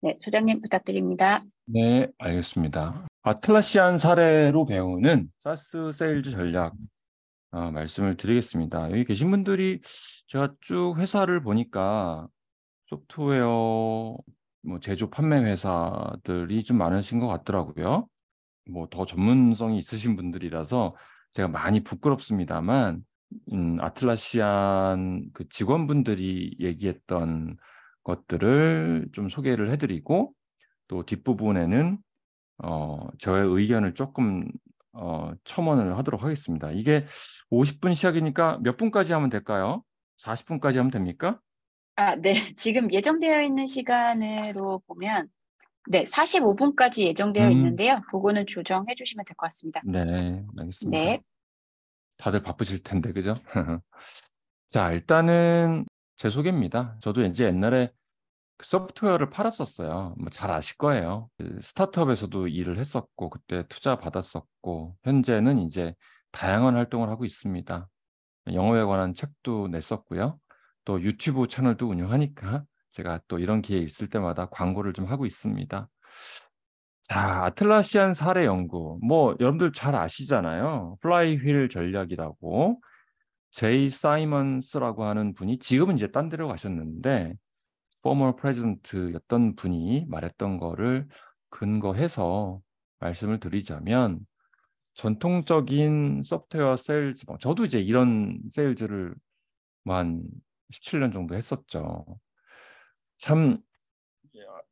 네, 소장님 부탁드립니다. 네, 알겠습니다. 아틀라시안 사례로 배우는 사스 세일즈 전략 말씀을 드리겠습니다. 여기 계신 분들이 제가 쭉 회사를 보니까 소프트웨어 제조 판매 회사들이 좀 많으신 것 같더라고요. 더 전문성이 있으신 분들이라서 제가 많이 부끄럽습니다만 아틀라시안 그 직원분들이 얘기했던 것들을 좀 소개를 해드리고 또 뒷부분에는 저의 의견을 조금 첨언을 하도록 하겠습니다. 이게 50분 시작이니까 몇 분까지 하면 될까요? 40분까지 하면 됩니까? 네. 지금 예정되어 있는 시간으로 보면, 네, 45분까지 예정되어 음, 있는데요. 그거는 조정해 주시면 될 것 같습니다. 네, 알겠습니다. 네. 다들 바쁘실 텐데, 그죠? 자, 일단은 제 소개입니다. 저도 이제 옛날에 그 소프트웨어를 팔았었어요. 잘 아실 거예요. 그 스타트업에서도 일을 했었고, 그때 투자 받았었고, 현재는 이제 다양한 활동을 하고 있습니다. 영어에 관한 책도 냈었고요. 또 유튜브 채널도 운영하니까 제가 또 이런 기회 있을 때마다 광고를 좀 하고 있습니다. 자, 아틀라시안 사례 연구. 여러분들 잘 아시잖아요. 플라이휠 전략이라고. 제이 사이먼스라고 하는 분이 지금은 이제 딴 데로 가셨는데 포머 프레지던트였던 분이 말했던 거를 근거해서 말씀을 드리자면 전통적인 소프트웨어 세일즈, 저도 이제 이런 세일즈를 한 17년 정도 했었죠. 참,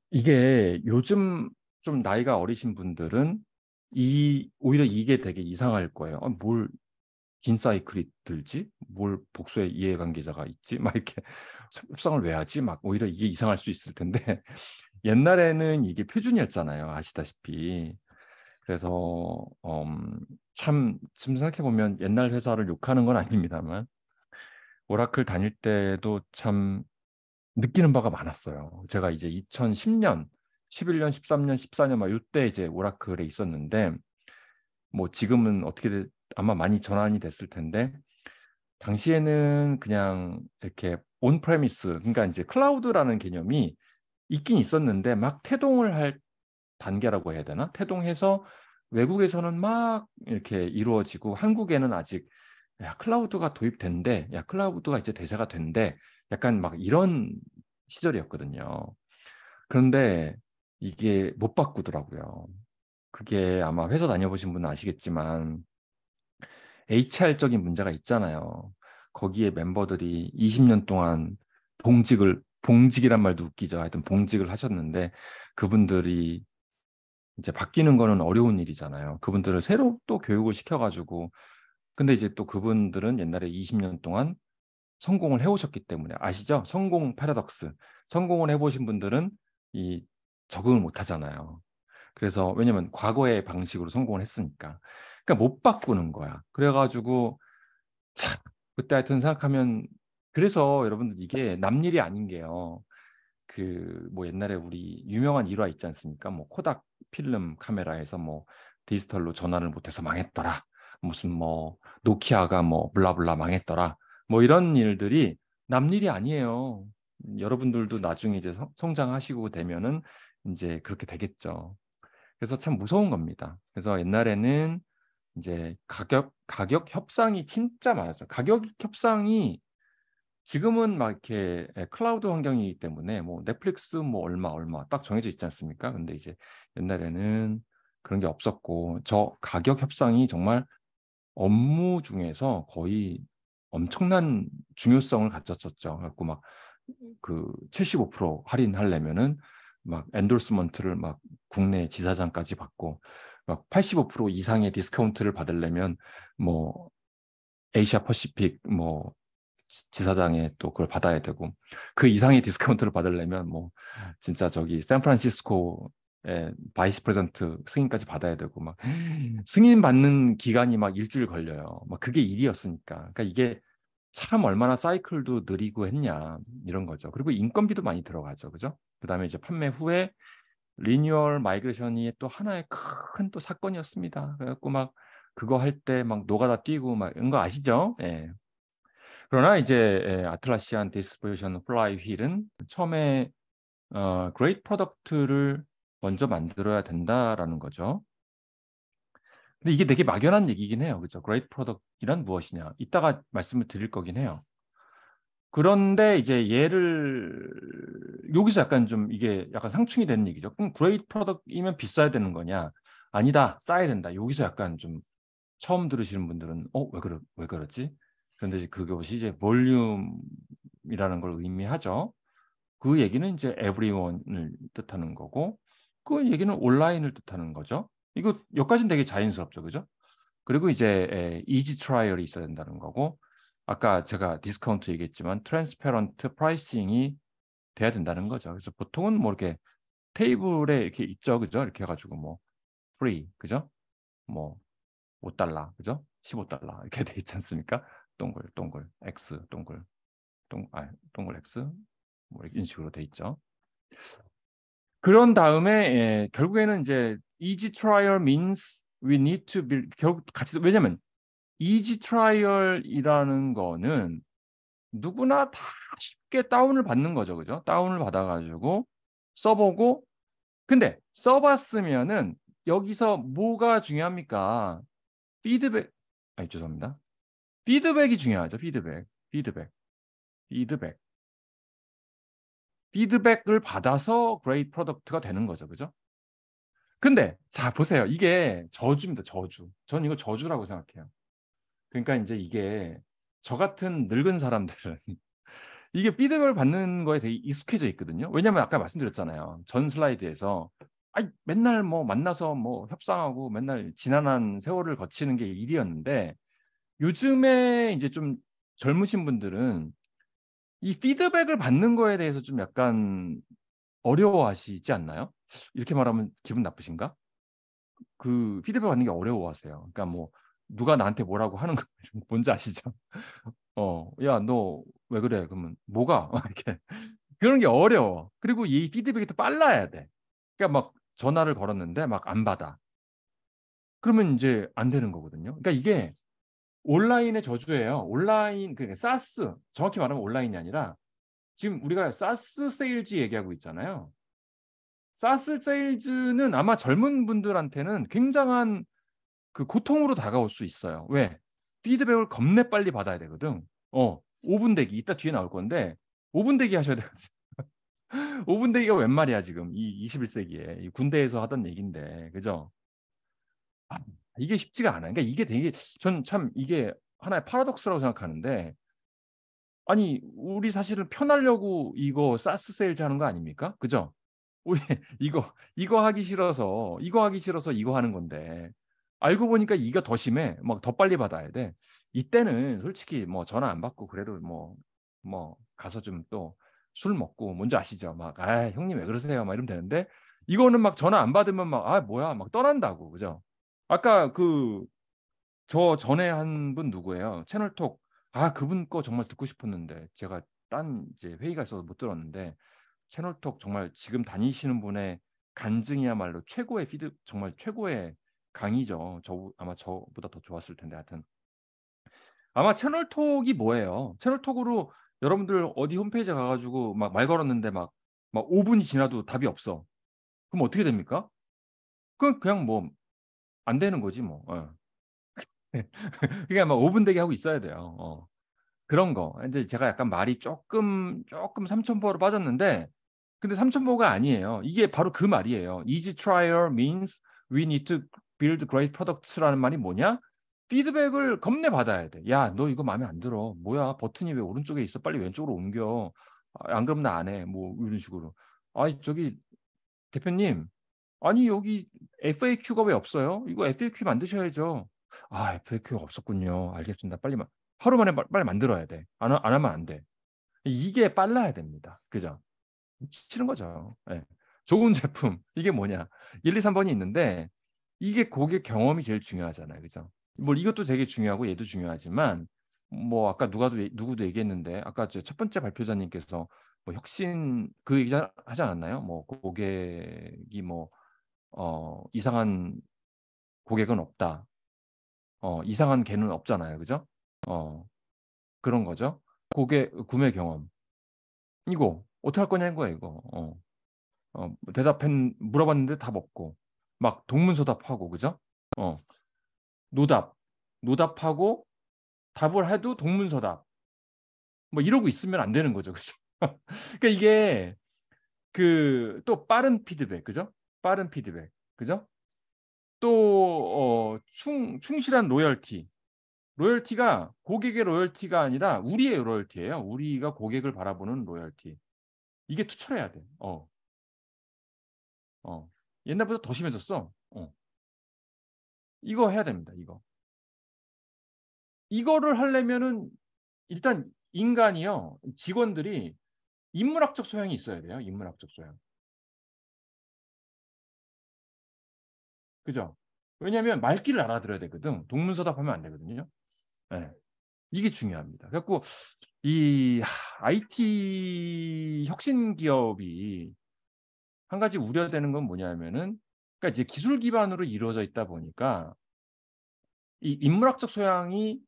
이게 요즘 좀 나이가 어리신 분들은 오히려 이게 되게 이상할 거예요. 뭘 긴 사이클이 들지? 뭘 복수의 이해관계자가 있지? 막 이렇게 협상을 왜 하지? 막 오히려 이게 이상할 수 있을 텐데 옛날에는 이게 표준이었잖아요. 아시다시피. 그래서 참 지금 생각해 보면 옛날 회사를 욕하는 건 아닙니다만 오라클 다닐 때도 참 느끼는 바가 많았어요. 제가 이제 2010년, 11년, 13년, 14년 막 이때 이제 오라클에 있었는데 지금은 아마 많이 전환이 됐을 텐데 당시에는 그냥 이렇게 온프레미스, 그러니까 이제 클라우드라는 개념이 있긴 있었는데 막 태동을 할 단계라고 해야 되나? 태동해서 외국에서는 막 이렇게 이루어지고 한국에는 아직 야, 클라우드가 도입된대. 야, 클라우드가 이제 대세가 된대. 약간 막 이런 시절이었거든요. 그런데 이게 못 바꾸더라고요. 그게 아마 회사 다녀보신 분은 아시겠지만 HR적인 문제가 있잖아요. 거기에 멤버들이 20년 동안 봉직이란 말도 웃기죠. 하여튼 봉직을 하셨는데 그분들이 이제 바뀌는 거는 어려운 일이잖아요. 그분들을 새로 또 교육을 시켜가지고 근데 이제 또 그분들은 옛날에 20년 동안 성공을 해오셨기 때문에 아시죠? 성공 패러독스. 성공을 해보신 분들은 이 적응을 못 하잖아요. 그래서 왜냐면 과거의 방식으로 성공을 했으니까. 그러니까 못 바꾸는 거야. 그래가지고 참 그때 하여튼 생각하면 그래서 여러분들 이게 남 일이 아닌 게요. 옛날에 우리 유명한 일화 있지 않습니까? 코닥 필름 카메라에서 디지털로 전환을 못해서 망했더라. 무슨 노키아가 블라블라 망했더라. 이런 일들이 남 일이 아니에요. 여러분들도 나중에 이제 성장하시고 되면은 이제 그렇게 되겠죠. 그래서 참 무서운 겁니다. 그래서 옛날에는 이제 가격 협상이 진짜 많았죠. 가격 협상이 지금은 막 이렇게 클라우드 환경이기 때문에 넷플릭스 얼마 딱 정해져 있지 않습니까? 근데 이제 옛날에는 그런 게 없었고 저 가격 협상이 정말 업무 중에서 거의 엄청난 중요성을 가졌었죠. 그래갖고 막 그 75% 할인하려면은 막 엔도스먼트를 막 국내 지사장까지 받고 막 85% 이상의 디스카운트를 받으려면 뭐 에이시아 퍼시픽 지사장에 또 그걸 받아야 되고 그 이상의 디스카운트를 받으려면 진짜 저기 샌프란시스코의 바이스 프레젠트 승인까지 받아야 되고 막 승인 받는 기간이 막 일주일 걸려요. 막 그게 일이었으니까. 그러니까 이게 참 얼마나 사이클도 느리고 했냐 이런 거죠. 그리고 인건비도 많이 들어가죠. 그죠? 그다음에 이제 판매 후에 리뉴얼 마이그레이션이 또 하나의 큰 또 사건이었습니다. 그래갖고 막 그거 할 때 막 노가다 뛰고 막 이런 거 아시죠? 예. 그러나 이제 아틀라시안 디스트리뷰션 플라이 휠은 처음에 great product를 먼저 만들어야 된다라는 거죠. 근데 이게 되게 막연한 얘기긴 해요. 그죠? great product이란 무엇이냐? 이따가 말씀을 드릴 거긴 해요. 그런데 이제 얘를 여기서 약간 좀 이게 약간 상충이 되는 얘기죠. 그럼 great product이면 비싸야 되는 거냐? 아니다, 싸야 된다. 여기서 약간 좀 처음 들으시는 분들은 왜 그러지? 그런데 이제 그것이 이제 볼륨이라는 걸 의미하죠. 그 얘기는 이제 everyone을 뜻하는 거고, 그 얘기는 온라인을 뜻하는 거죠. 이거 여기까지는 되게 자연스럽죠, 그죠? 그리고 이제 easy trial이 있어야 된다는 거고, 아까 제가 디스카운트 얘기했지만 트랜스페런트 프라이싱이 돼야 된다는 거죠. 그래서 보통은 뭐 이렇게 테이블에 이렇게 있죠, 그죠? 이렇게 해가지고 뭐 free, 그죠? 뭐 $5, 그죠? $15 이렇게 돼 있지 않습니까? 동글 동글 X 동글 동글 X 뭐 이런 식으로 돼 있죠. 그런 다음에 결국에는 이제 easy trial means we need to build 결국 같이 왜냐면 easy trial이라는 거는 누구나 다 쉽게 다운을 받는 거죠, 그죠? 다운을 받아가지고 써보고 근데 써봤으면은 여기서 뭐가 중요합니까? 피드백 죄송합니다. 피드백이 중요하죠. 피드백. 피드백을 받아서 그레이트 프로덕트가 되는 거죠. 그죠? 근데 자 보세요. 이게 저주입니다. 저주. 전 이거 저주라고 생각해요. 그러니까 이제 이게 저 같은 늙은 사람들은 이게 피드백을 받는 거에 되게 익숙해져 있거든요. 왜냐면 아까 말씀드렸잖아요. 전 슬라이드에서 맨날 뭐 만나서 뭐 협상하고 맨날 지난한 세월을 거치는 게 일이었는데 요즘에 이제 좀 젊으신 분들은 이 피드백을 받는 거에 대해서 좀 약간 어려워하시지 않나요? 이렇게 말하면 기분 나쁘신가? 그 피드백 받는 게 어려워하세요. 그러니까 뭐 누가 나한테 뭐라고 하는 거 뭔지 아시죠? 야, 너 왜 그래? 그러면 뭐가? 이렇게 그런 게 어려워. 그리고 이 피드백이 또 빨라야 돼. 그러니까 막 전화를 걸었는데 막 안 받아. 그러면 이제 안 되는 거거든요. 그러니까 이게 온라인의 저주예요. 온라인 그러니까 사스 정확히 말하면 온라인이 아니라 지금 우리가 사스 세일즈 얘기하고 있잖아요. 사스 세일즈는 아마 젊은 분들한테는 굉장한 그 고통으로 다가올 수 있어요. 왜? 피드백을 겁내 빨리 받아야 되거든. 5분 대기 이따 뒤에 나올 건데 5분 대기 하셔야 되거든. 5분 대기가 웬 말이야 지금 이 21세기에 군대에서 하던 얘기인데 그죠? 아, 이게 쉽지가 않아요. 그러니까 이게 되게 전 참 이게 하나의 파라독스라고 생각하는데 아니 우리 사실은 편하려고 이거 사스 세일즈 하는 거 아닙니까? 그죠? 우리 이거 하기 싫어서 이거 하는 건데 알고 보니까 이가 더 심해. 막 더 빨리 받아야 돼. 이때는 솔직히 뭐 전화 안 받고 그래도 뭐 가서 좀 또 술 먹고 뭔지 아시죠? 막 형님 왜 그러세요? 막 이러면 되는데 이거는 막 전화 안 받으면 막 뭐야 막 떠난다고 그죠? 아까 그 저 전에 한 분 누구예요? 채널톡 그분 거 정말 듣고 싶었는데 제가 딴 이제 회의가 있어서 못 들었는데 채널톡 정말 지금 다니시는 분의 간증이야말로 최고의 정말 최고의 강의죠. 아마 저보다 더 좋았을 텐데 하여튼 아마 채널톡이 뭐예요? 채널톡으로 여러분들 어디 홈페이지에 가가지고 막 말 걸었는데 막 5분이 지나도 답이 없어. 그럼 어떻게 됩니까? 그냥 뭐 안 되는 거지 뭐. 그러니까 막 5분 대기 하고 있어야 돼요. 그런 거. 이제 제가 약간 말이 조금 삼천포로 빠졌는데 근데 삼천포가 아니에요. 이게 바로 그 말이에요. Easy trial means we need to build great products라는 말이 뭐냐? 피드백을 겁내 받아야 돼. 야, 너 이거 마음에 안 들어. 뭐야? 버튼이 왜 오른쪽에 있어? 빨리 왼쪽으로 옮겨. 안 그러면 나 안 해. 뭐 이런 식으로. 저기 대표님. 아니 여기 FAQ가 왜 없어요? 이거 FAQ 만드셔야죠. FAQ가 없었군요. 알겠습니다. 하루 만에 빨리 만들어야 돼. 안 하면 안 돼. 이게 빨라야 됩니다. 그죠? 치는 거죠. 네. 좋은 제품 이게 뭐냐? 1, 2, 3번이 있는데 이게 고객 경험이 제일 중요하잖아요. 그죠? 뭐 이것도 되게 중요하고 얘도 중요하지만 뭐 아까 누구도 얘기했는데 아까 첫 번째 발표자님께서 뭐 혁신 그 얘기 하지 않았나요? 뭐 고객이 뭐 이상한 고객은 없다. 이상한 개는 없잖아요. 그죠? 그런 거죠. 고객 구매 경험. 이거 어떻게 할 거냐는 거예요, 이거. 물어봤는데 답 없고 막 동문서답하고 그죠? 어, 노답하고 답을 해도 동문서답 뭐 이러고 있으면 안 되는 거죠, 그죠? 그러니까 이게 그 또 빠른 피드백, 그죠? 빠른 피드백, 그죠? 또 충실한 로열티. 로열티가 고객의 로열티가 아니라 우리의 로열티예요. 우리가 고객을 바라보는 로열티. 이게 투철해야 돼. 옛날보다 더 심해졌어. 이거 해야 됩니다. 이거를 하려면은 일단 인간이요. 직원들이 인문학적 소양이 있어야 돼요. 인문학적 소양. 그죠? 왜냐하면 말귀를 알아들어야 되거든. 동문서답하면 안 되거든요. 네. 이게 중요합니다. 그래갖고 이 IT 혁신 기업이 한 가지 우려되는 건 뭐냐면은 그러니까 이제 기술 기반으로 이루어져 있다 보니까 이 인문학적 소양이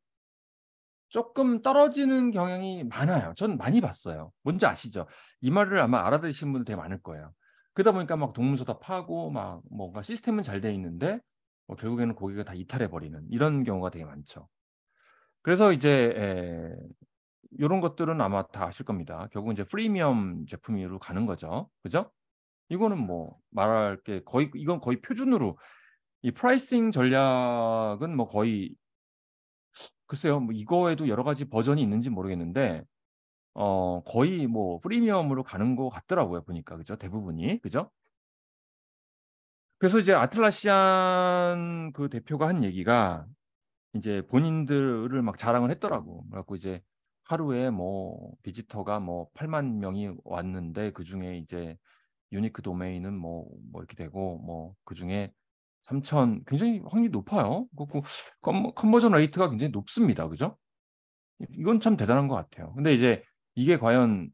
조금 떨어지는 경향이 많아요. 전 많이 봤어요. 뭔지 아시죠? 이 말을 아마 알아들으시는 분들 되게 많을 거예요. 그러다 보니까 막 동문서답하고 막 뭔가 시스템은 잘 돼 있는데 결국에는 고객을 다 이탈해 버리는 이런 경우가 되게 많죠. 그래서 이제 이런 것들은 아마 다 아실 겁니다. 결국은 이제 프리미엄 제품으로 가는 거죠. 그죠? 이거는 뭐 말할 게 이건 거의 표준으로 이 프라이싱 전략은 뭐 거의 글쎄요. 뭐 이거에도 여러 가지 버전이 있는지 모르겠는데 거의 뭐 프리미엄으로 가는 것 같더라고요. 보니까 그죠? 대부분이 그죠? 그래서 이제 아틀라시안 그 대표가 한 얘기가 이제 본인들을 막 자랑을 했더라고. 그래갖고 이제 하루에 뭐 비지터가 뭐 8만 명이 왔는데 그 중에 이제 유니크 도메인은 뭐 이렇게 되고 뭐 그 중에 3천 굉장히 확률이 높아요. 그리고 컨버전 레이트가 굉장히 높습니다. 그죠? 이건 참 대단한 것 같아요. 근데 이제 이게 과연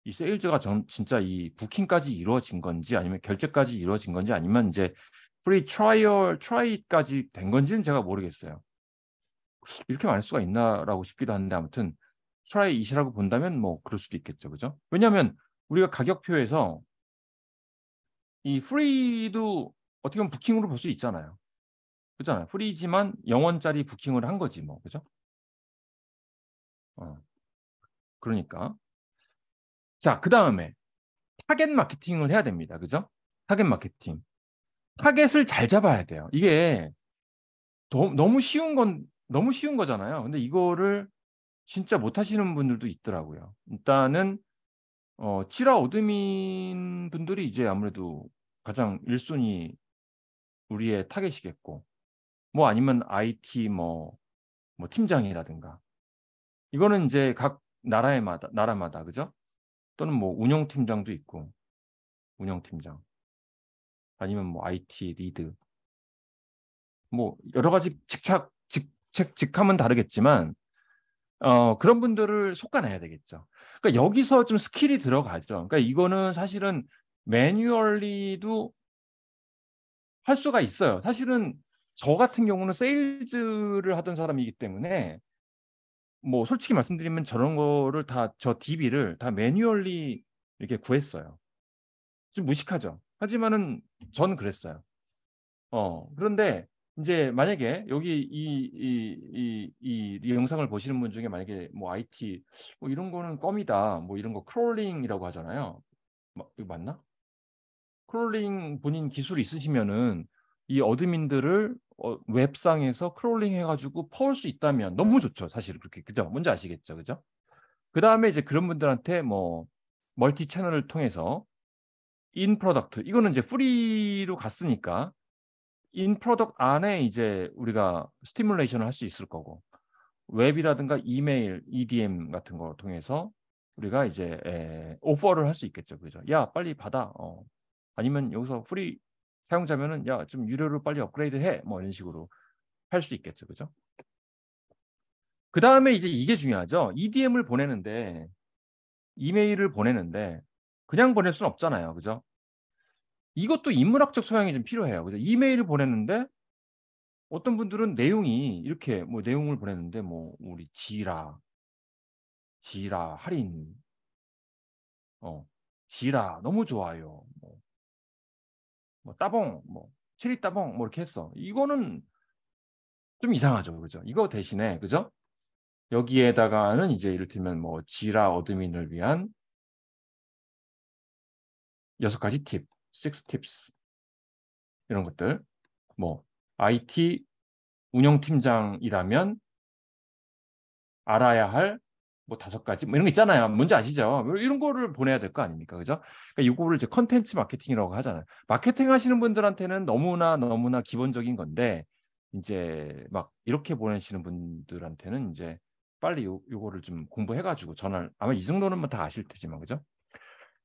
이 세일즈가 진짜 이 부킹까지 이루어진 건지 아니면 결제까지 이루어진 건지 아니면 이제 프리 트라이까지 된 건지는 제가 모르겠어요. 이렇게 말할 수가 있나라고 싶기도 한데 아무튼 트라이 이시라고 본다면 뭐 그럴 수도 있겠죠. 그죠? 왜냐하면 우리가 가격표에서 이 프리도 어떻게 보면 부킹으로 볼 수 있잖아요. 그렇잖아요. 프리지만 0원짜리 부킹을 한 거지 뭐. 그죠? 그러니까. 자, 그다음에 타겟 마케팅을 해야 됩니다. 그죠? 타겟 마케팅. 타겟을 잘 잡아야 돼요. 이게 너무 쉬운 거잖아요. 근데 이거를 진짜 못 하시는 분들도 있더라고요. 일단은 치라 어드민 분들이 이제 아무래도 가장 1순위 우리의 타겟이겠고 뭐 아니면 IT 뭐 팀장이라든가 이거는 이제 각 나라마다 그죠? 또는 뭐 운영팀장도 있고 운영팀장 아니면 뭐 IT 리드 뭐 여러 가지 직함은 다르겠지만 그런 분들을 속아내야 되겠죠. 그러니까 여기서 좀 스킬이 들어가죠. 그러니까 이거는 사실은 매뉴얼리도 할 수가 있어요. 사실은 저 같은 경우는 세일즈를 하던 사람이기 때문에 뭐 솔직히 말씀드리면 저런 거를 다 저 DB를 다 매뉴얼리 이렇게 구했어요. 좀 무식하죠. 하지만은 전 그랬어요. 그런데 이제 만약에 여기 이 영상을 보시는 분 중에 만약에 뭐 IT 뭐 이런 거는 껌이다. 뭐 이런 거 크롤링이라고 하잖아요. 이거 맞나? 크롤링 본인 기술이 있으시면은 이 어드민들을 웹상에서 크롤링 해가지고 퍼올 수 있다면 너무 좋죠. 사실 그렇게 그죠? 뭔지 아시겠죠, 그죠? 그 다음에 이제 그런 분들한테 뭐 멀티 채널을 통해서 인 프로덕트 이거는 이제 프리로 갔으니까 인 프로덕트 안에 이제 우리가 스티뮬레이션을 할 수 있을 거고 웹이라든가 이메일, EDM 같은 거 통해서 우리가 이제 오퍼를 할 수 있겠죠. 그죠? 야, 빨리 받아. 아니면 여기서 프리 사용자면은 야, 좀 유료로 빨리 업그레이드 해. 뭐 이런 식으로 할 수 있겠죠. 그죠? 그다음에 이제 이게 중요하죠. EDM을 보내는데 이메일을 보내는데 그냥 보낼 수는 없잖아요. 그죠? 이것도 인문학적 소양이 좀 필요해요. 그죠? 이메일을 보냈는데 어떤 분들은 내용이 이렇게 뭐 내용을 보냈는데 뭐 우리 지라 할인 지라 너무 좋아요. 뭐 뭐 따봉, 뭐 체리 따봉, 뭐 이렇게 했어. 이거는 좀 이상하죠, 그죠? 이거 대신에 그죠? 여기에다가는 이제 이를테면 뭐 지라 어드민을 위한 6가지 팁, 6 tips 이런 것들. 뭐 IT 운영팀장이라면 알아야 할 뭐 5가지 뭐 이런 거 있잖아요. 뭔지 아시죠? 이런 거를 보내야 될 거 아닙니까? 그죠? 그러니까 이거를 이제 컨텐츠 마케팅이라고 하잖아요. 마케팅 하시는 분들한테는 너무나 기본적인 건데 이제 막 이렇게 보내시는 분들한테는 이제 빨리 요거를 좀 공부해가지고 전화를 아마 이 정도는 뭐 다 아실 테지만 그죠?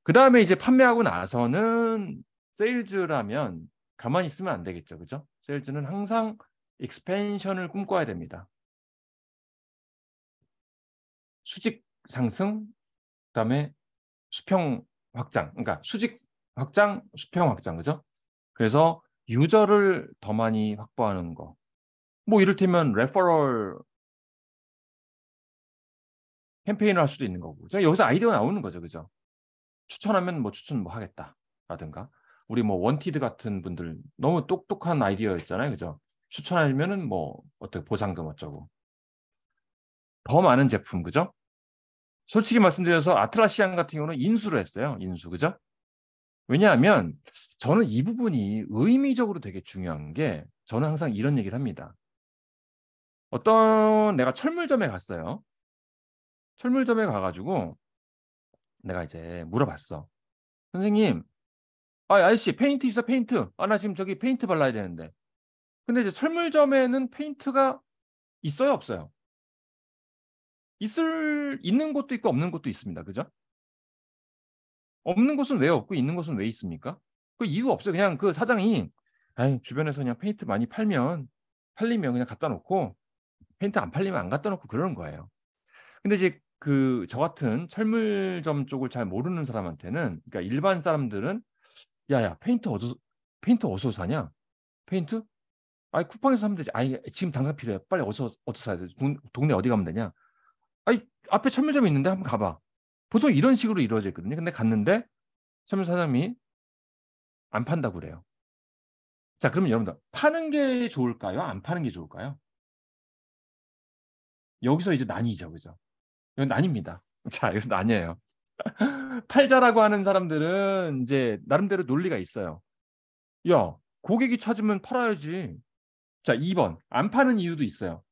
그 다음에 이제 판매하고 나서는 세일즈라면 가만히 있으면 안 되겠죠, 그죠? 세일즈는 항상 익스펜션을 꿈꿔야 됩니다. 수직 상승, 그다음에 수평 확장. 그러니까 수직 확장, 수평 확장, 그죠? 그래서 유저를 더 많이 확보하는 거. 뭐 이를테면 레퍼럴 캠페인을 할 수도 있는 거고. 자, 여기서 아이디어가 나오는 거죠, 그죠? 추천하면 뭐 추천 뭐 하겠다라든가. 우리 뭐 원티드 같은 분들 너무 똑똑한 아이디어였잖아요, 그죠? 추천하면은 뭐 어떻게 보상금 어쩌고. 더 많은 제품, 그죠? 솔직히 말씀드려서 아틀라시안 같은 경우는 인수를 했어요. 인수, 그죠? 왜냐하면 저는 이 부분이 의미적으로 되게 중요한 게 저는 항상 이런 얘기를 합니다. 어떤 내가 철물점에 갔어요. 철물점에 가가지고 내가 이제 물어봤어. 선생님, 아저씨 페인트 있어 페인트. 나 지금 저기 페인트 발라야 되는데. 근데 이제 철물점에는 페인트가 있어요 없어요? 있는 곳도 있고 없는 곳도 있습니다. 그죠? 없는 곳은 왜 없고 있는 곳은 왜 있습니까? 그 이유 없어요. 그냥 그 사장이 주변에서 그냥 페인트 많이 팔리면 그냥 갖다 놓고 페인트 안 팔리면 안 갖다 놓고 그러는 거예요. 근데 이제 그 저 같은 철물점 쪽을 잘 모르는 사람한테는 그러니까 일반 사람들은 야야 페인트 어디서 사냐? 페인트? 쿠팡에서 사면 되지. 지금 당장 필요해. 빨리 어디서 사야 돼? 동네 어디 가면 되냐? 앞에 철물점이 있는데 한번 가봐. 보통 이런 식으로 이루어져 있거든요. 근데 갔는데 철물 사장님이 안 판다고 그래요. 자, 그러면 여러분들 파는 게 좋을까요? 안 파는 게 좋을까요? 여기서 이제 난이죠, 그죠? 이건 난입니다. 자, 여기서 난이에요. 팔자라고 하는 사람들은 이제 나름대로 논리가 있어요. 야, 고객이 찾으면 팔아야지. 자, 2번. 안 파는 이유도 있어요.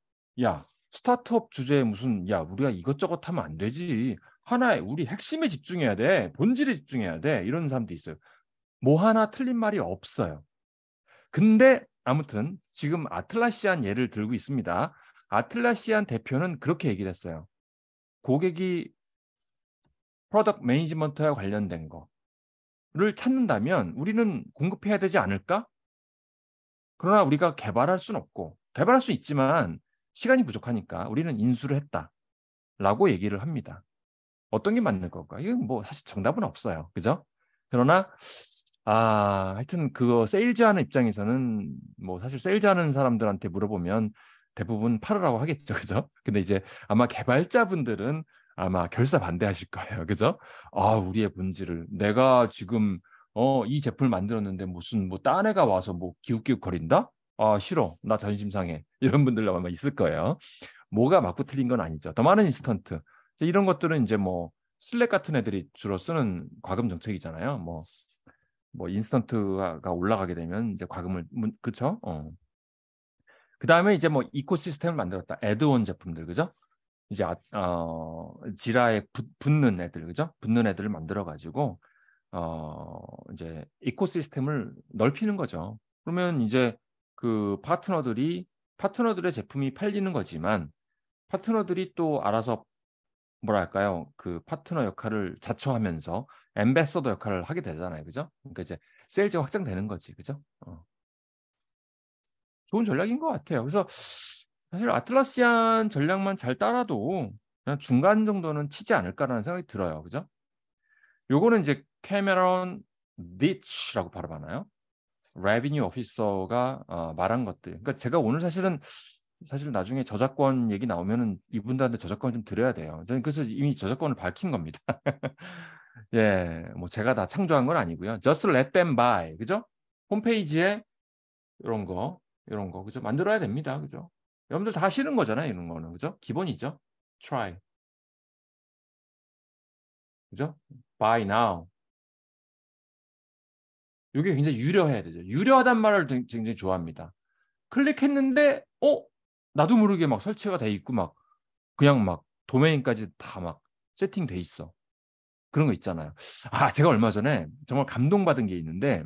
야, 스타트업 주제에 우리가 이것저것 하면 안 되지. 하나에 우리 핵심에 집중해야 돼. 본질에 집중해야 돼. 이런 사람도 있어요. 뭐 하나 틀린 말이 없어요. 근데 아무튼 지금 아틀라시안 예를 들고 있습니다. 아틀라시안 대표는 그렇게 얘기를 했어요. 고객이 프로덕트 매니지먼트와 관련된 거를 찾는다면 우리는 공급해야 되지 않을까? 그러나 우리가 개발할 수는 없고 개발할 수 있지만 시간이 부족하니까 우리는 인수를 했다라고 얘기를 합니다. 어떤 게 맞는 걸까? 이건 뭐 사실 정답은 없어요. 그죠? 그러나 하여튼 그거 세일즈하는 입장에서는 뭐 사실 세일즈하는 사람들한테 물어보면 대부분 팔으라고 하겠죠. 그죠? 근데 이제 아마 개발자분들은 아마 결사 반대하실 거예요. 그죠? 우리의 본질을 내가 지금 이 제품을 만들었는데 무슨 뭐 딴 애가 와서 뭐 기웃기웃거린다? 싫어. 나 자존심 상해. 이런 분들 아마 있을 거예요. 뭐가 맞고 틀린 건 아니죠. 더 많은 인스턴트. 이런 것들은 이제 뭐 슬랙 같은 애들이 주로 쓰는 과금 정책이잖아요. 뭐 인스턴트가 올라가게 되면 이제 과금을 그쵸? 그 다음에 이제 뭐 이코시스템을 만들었다. 애드온 제품들 그죠? 이제 지라에 붙는 애들 그죠? 붙는 애들을 만들어 가지고 이제 이코시스템을 넓히는 거죠. 그러면 이제 그 파트너들의 제품이 팔리는 거지만 파트너들이 또 알아서 뭐랄까요? 그 파트너 역할을 자처하면서 앰베서더 역할을 하게 되잖아요. 그죠? 그러니까 이제 세일즈가 확장되는 거지. 그죠? 좋은 전략인 것 같아요. 그래서 사실 아틀라시안 전략만 잘 따라도 그냥 중간 정도는 치지 않을까라는 생각이 들어요. 그죠? 요거는 이제 캐메런 디치라고 발음하나요? 레비뉴 오피서가 말한 것들. 그러니까 제가 오늘 사실 나중에 저작권 얘기 나오면은 이분들한테 저작권 좀 드려야 돼요. 저는 그래서 이미 저작권을 밝힌 겁니다. 예, 뭐 제가 다 창조한 건 아니고요. Just let them buy, 그죠? 홈페이지에 이런 거, 그죠? 만들어야 됩니다. 그죠? 여러분들 다 싫은 거잖아요. 이런 거는. 그죠? 기본이죠. try. 그죠? buy now. 이게 굉장히 유려해야 되죠. 유려하단 말을 굉장히 좋아합니다. 클릭했는데, 나도 모르게 막 설치가 돼 있고, 막, 그냥 막, 도메인까지 다 막 세팅돼 있어. 그런 거 있잖아요. 제가 얼마 전에 정말 감동받은 게 있는데,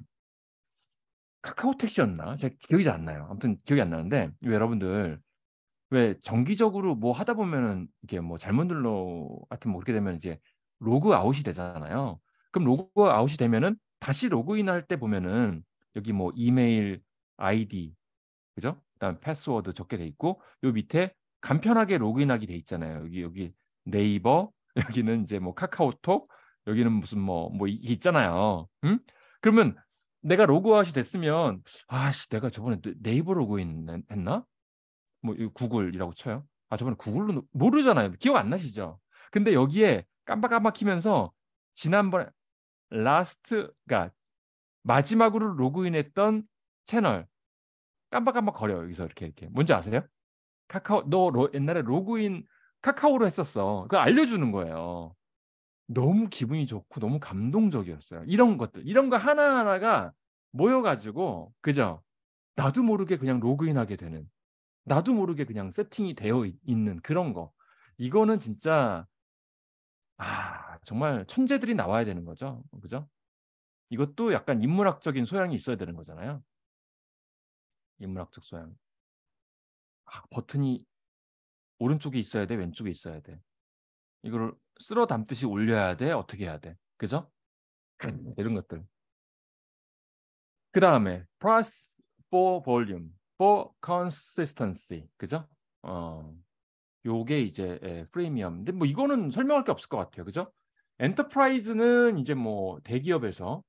카카오 택시였나? 제가 기억이 잘 안 나요. 아무튼 기억이 안 나는데, 여러분들, 왜 정기적으로 뭐 하다 보면은 이게 뭐 잘못 눌러 하여튼 뭐 그렇게 되면 이제 로그 아웃이 되잖아요. 그럼 로그 아웃이 되면은 다시 로그인할 때 보면은 여기 뭐 이메일 아이디 그죠? 그다음 패스워드 적게 돼 있고 요 밑에 간편하게 로그인하게 돼 있잖아요. 여기 네이버 여기는 이제 뭐 카카오톡 여기는 무슨 뭐 이게 있잖아요. 응? 그러면 내가 로그아웃이 됐으면 내가 저번에 네이버 로그인 했나? 뭐 이거 구글이라고 쳐요. 저번에 구글로 모르잖아요. 기억 안 나시죠? 근데 여기에 깜빡깜빡히면서 지난번에 라스트가 마지막으로 로그인했던 채널 깜빡깜빡 거려요. 여기서 이렇게 뭔지 아세요? 카카오 옛날에 로그인 카카오로 했었어. 그거 알려주는 거예요. 너무 기분이 좋고 너무 감동적이었어요. 이런 것들 이런 거 하나하나가 모여가지고 그죠? 나도 모르게 그냥 로그인하게 되는 나도 모르게 그냥 세팅이 되어 있는 그런 거. 이거는 진짜 정말 천재들이 나와야 되는 거죠. 그죠? 이것도 약간 인문학적인 소양이 있어야 되는 거잖아요. 인문학적 소양. 버튼이 오른쪽에 있어야 돼, 왼쪽에 있어야 돼. 이거를 쓸어 담듯이 올려야 돼, 어떻게 해야 돼. 그죠? 이런 것들. 그 다음에 price for volume, for consistency. 그죠? 요게 이제 프리미엄. 근데 뭐 이거는 설명할 게 없을 것 같아요. 그죠? 엔터프라이즈는 이제 뭐 대기업에서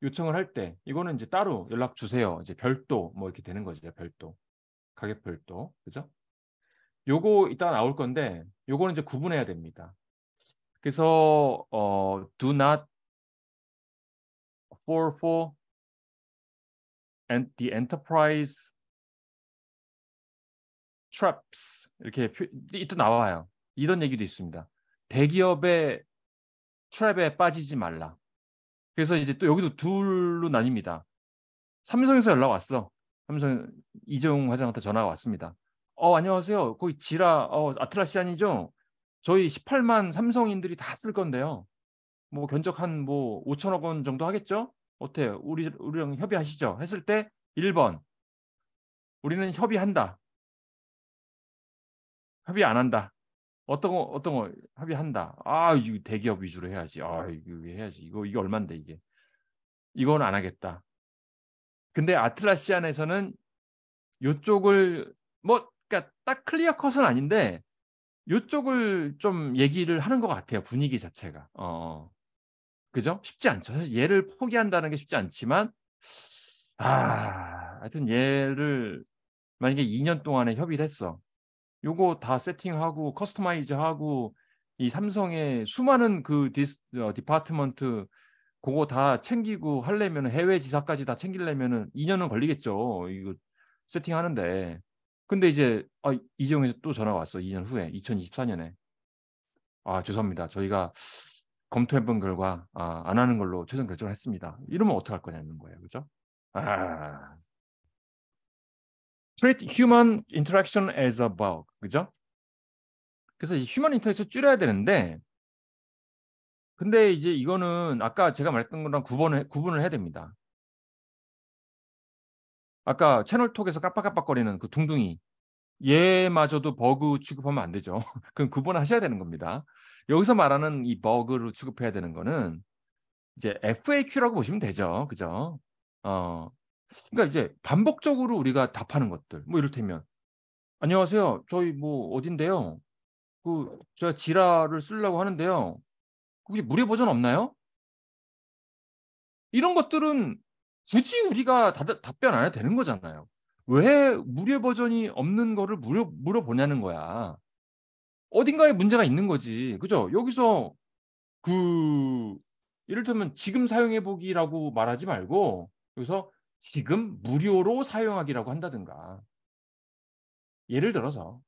요청을 할 때 이거는 이제 따로 연락 주세요. 이제 별도 뭐 이렇게 되는 거죠. 별도. 가격 별도. 그죠? 요거 이따가 나올 건데 요거는 이제 구분해야 됩니다. 그래서 do not fall for the enterprise traps 이렇게 또 나와요. 이런 얘기도 있습니다. 대기업의 트랩에 빠지지 말라. 그래서 이제 또 여기도 둘로 나뉩니다. 삼성에서 연락 왔어. 삼성 이재용 화장한테 전화가 왔습니다. 안녕하세요. 거기 지라 아틀라시안이죠? 저희 18만 삼성인들이 다 쓸 건데요. 뭐 견적 한 뭐 5천억 원 정도 하겠죠? 어때요? 우리랑 협의하시죠? 했을 때 1번. 우리는 협의한다. 협의 안 한다. 어떤 거 협의한다. 이거 대기업 위주로 해야지. 이거 해야지. 이게 얼만데 이게. 이건 안 하겠다. 근데 아틀라시안에서는 요쪽을 그러니까 딱 클리어 컷은 아닌데 요쪽을 좀 얘기를 하는 것 같아요. 분위기 자체가. 그죠? 쉽지 않죠. 사실 얘를 포기한다는 게 쉽지 않지만 하여튼 얘를 만약에 2년 동안에 협의를 했어. 요거 다 세팅하고 커스터마이즈하고 이 삼성의 수많은 그 디파트먼트 그거 다 챙기고 하려면 해외 지사까지 다 챙기려면은 2년은 걸리겠죠. 이거 세팅하는데. 근데 이제 이재용에서 또 전화 왔어. 2년 후에 2024년에. 죄송합니다. 저희가 검토해본 결과 안 하는 걸로 최종 결정을 했습니다. 이러면 어떡할 거냐는 거예요. 그죠? Treat human interaction as a bug. 그죠? 그래서 이 휴먼 인터랙션 줄여야 되는데 근데 이제 이거는 아까 제가 말했던 거랑 구분을 해야 됩니다. 아까 채널톡에서 깜빡깜빡거리는 그 둥둥이 얘마저도 버그 취급하면 안 되죠. 그럼 구분하셔야 되는 겁니다. 여기서 말하는 이 버그로 취급해야 되는 거는 이제 FAQ라고 보시면 되죠. 그죠? 그러니까 이제 반복적으로 우리가 답하는 것들. 뭐 이를테면 안녕하세요. 저희 뭐 어딘데요? 제가 지라를 쓰려고 하는데요. 혹시 무료 버전 없나요? 이런 것들은 굳이 우리가 답변 안 해도 되는 거잖아요. 왜 무료 버전이 없는 거를 물어보냐는 거야. 어딘가에 문제가 있는 거지. 그죠? 여기서 이를테면 지금 사용해 보기라고 말하지 말고 여기서 지금 무료로 사용하기라고 한다든가. 예를 들어서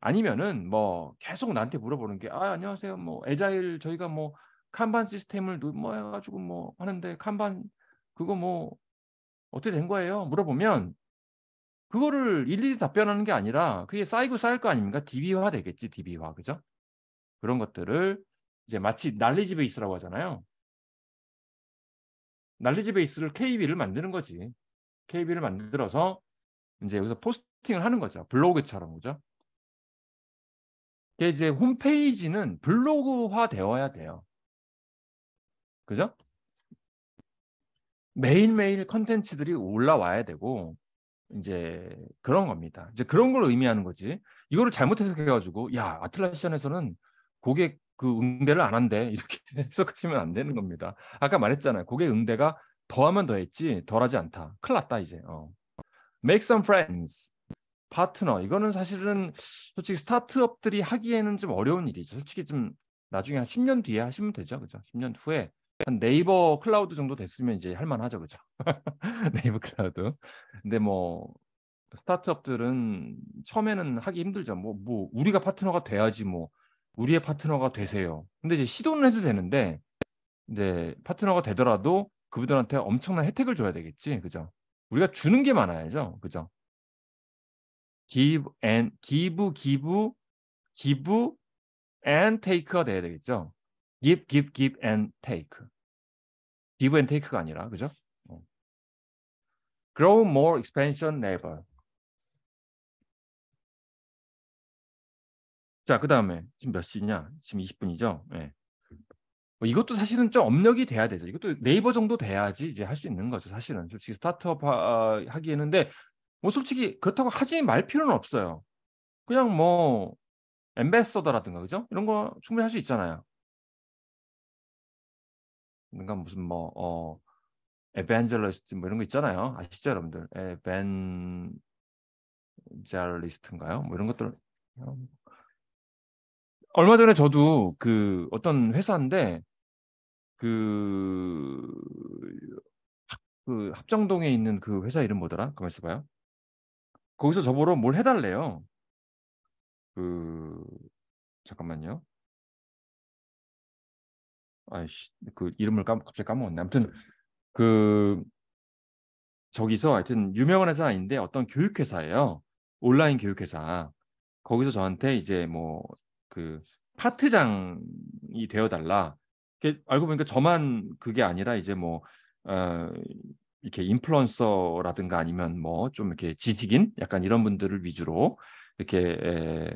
아니면은 뭐 계속 나한테 물어보는 게 안녕하세요. 뭐 에자일 저희가 뭐 칸반 시스템을 뭐 해가지고 뭐 하는데 칸반 그거 뭐 어떻게 된 거예요? 물어보면 그거를 일일이 답변하는 게 아니라 그게 쌓이고 쌓일 거 아닙니까? DB화 되겠지, DB화. 그죠? 그런 것들을 이제 마치 날리지 베이스라고 하잖아요. 날리지 베이스를 KB를 만드는 거지. KB를 만들어서 이제 여기서 포스팅을 하는 거죠. 블로그처럼. 그죠? 이제 홈페이지는 블로그화 되어야 돼요. 그죠? 매일매일 컨텐츠들이 올라와야 되고 이제 그런 겁니다. 이제 그런 걸 의미하는 거지. 이거를 잘못 해석해가지고 야 아틀라시안에서는 고객 그 응대를 안 한대 이렇게 해석하시면 안 되는 겁니다. 아까 말했잖아요. 고객 응대가 더하면 더했지 덜하지 않다. 큰일 났다 이제. Make some friends. 파트너. 이거는 사실은 솔직히 스타트업들이 하기에는 좀 어려운 일이죠. 솔직히 좀 나중에 한 10년 뒤에 하시면 되죠. 그죠? 10년 후에 한 네이버 클라우드 정도 됐으면 이제 할 만하죠. 그죠? 네이버 클라우드. 근데 뭐 스타트업들은 처음에는 하기 힘들죠. 뭐 우리가 파트너가 돼야지 뭐 우리의 파트너가 되세요. 근데 이제 시도는 해도 되는데 근데 파트너가 되더라도 그분들한테 엄청난 혜택을 줘야 되겠지. 그죠? 우리가 주는 게 많아야죠. 그죠? give and take가 돼야 되겠죠. give and take. give and take가 아니라 그죠? grow more expansion never. 자, 그다음에 지금 몇 시냐? 지금 20분이죠. 네. 이것도 사실은 좀 업력이 돼야 되죠. 이것도 네이버 정도 돼야지 이제 할 수 있는 거죠. 사실은 솔직히 스타트업 하기에는 근데 뭐 솔직히 그렇다고 하지 말 필요는 없어요. 그냥 뭐 엠베서더라든가 그죠? 이런 거 충분히 할 수 있잖아요. 그러니까 무슨 뭐 에반젤리스트 뭐 이런 거 있잖아요. 아시죠, 여러분들? 에반젤리스트인가요? 뭐 이런 것들 얼마 전에 저도 그 어떤 회사인데 그, 그 합정동에 있는 그 회사 이름 뭐더라? 가만 있어봐요. 거기서 저보러 뭘 해달래요. 그 잠깐만요. 아이씨, 그 이름을 갑자기 까먹었네. 아무튼 그 저기서 하여튼 유명한 회사 아닌데 어떤 교육회사예요. 온라인 교육회사. 거기서 저한테 이제 뭐 그 파트장이 되어달라. 알고 보니까 저만 그게 아니라 이제 뭐 어, 이렇게 인플루언서라든가 아니면 뭐 좀 이렇게 지식인 약간 이런 분들을 위주로 이렇게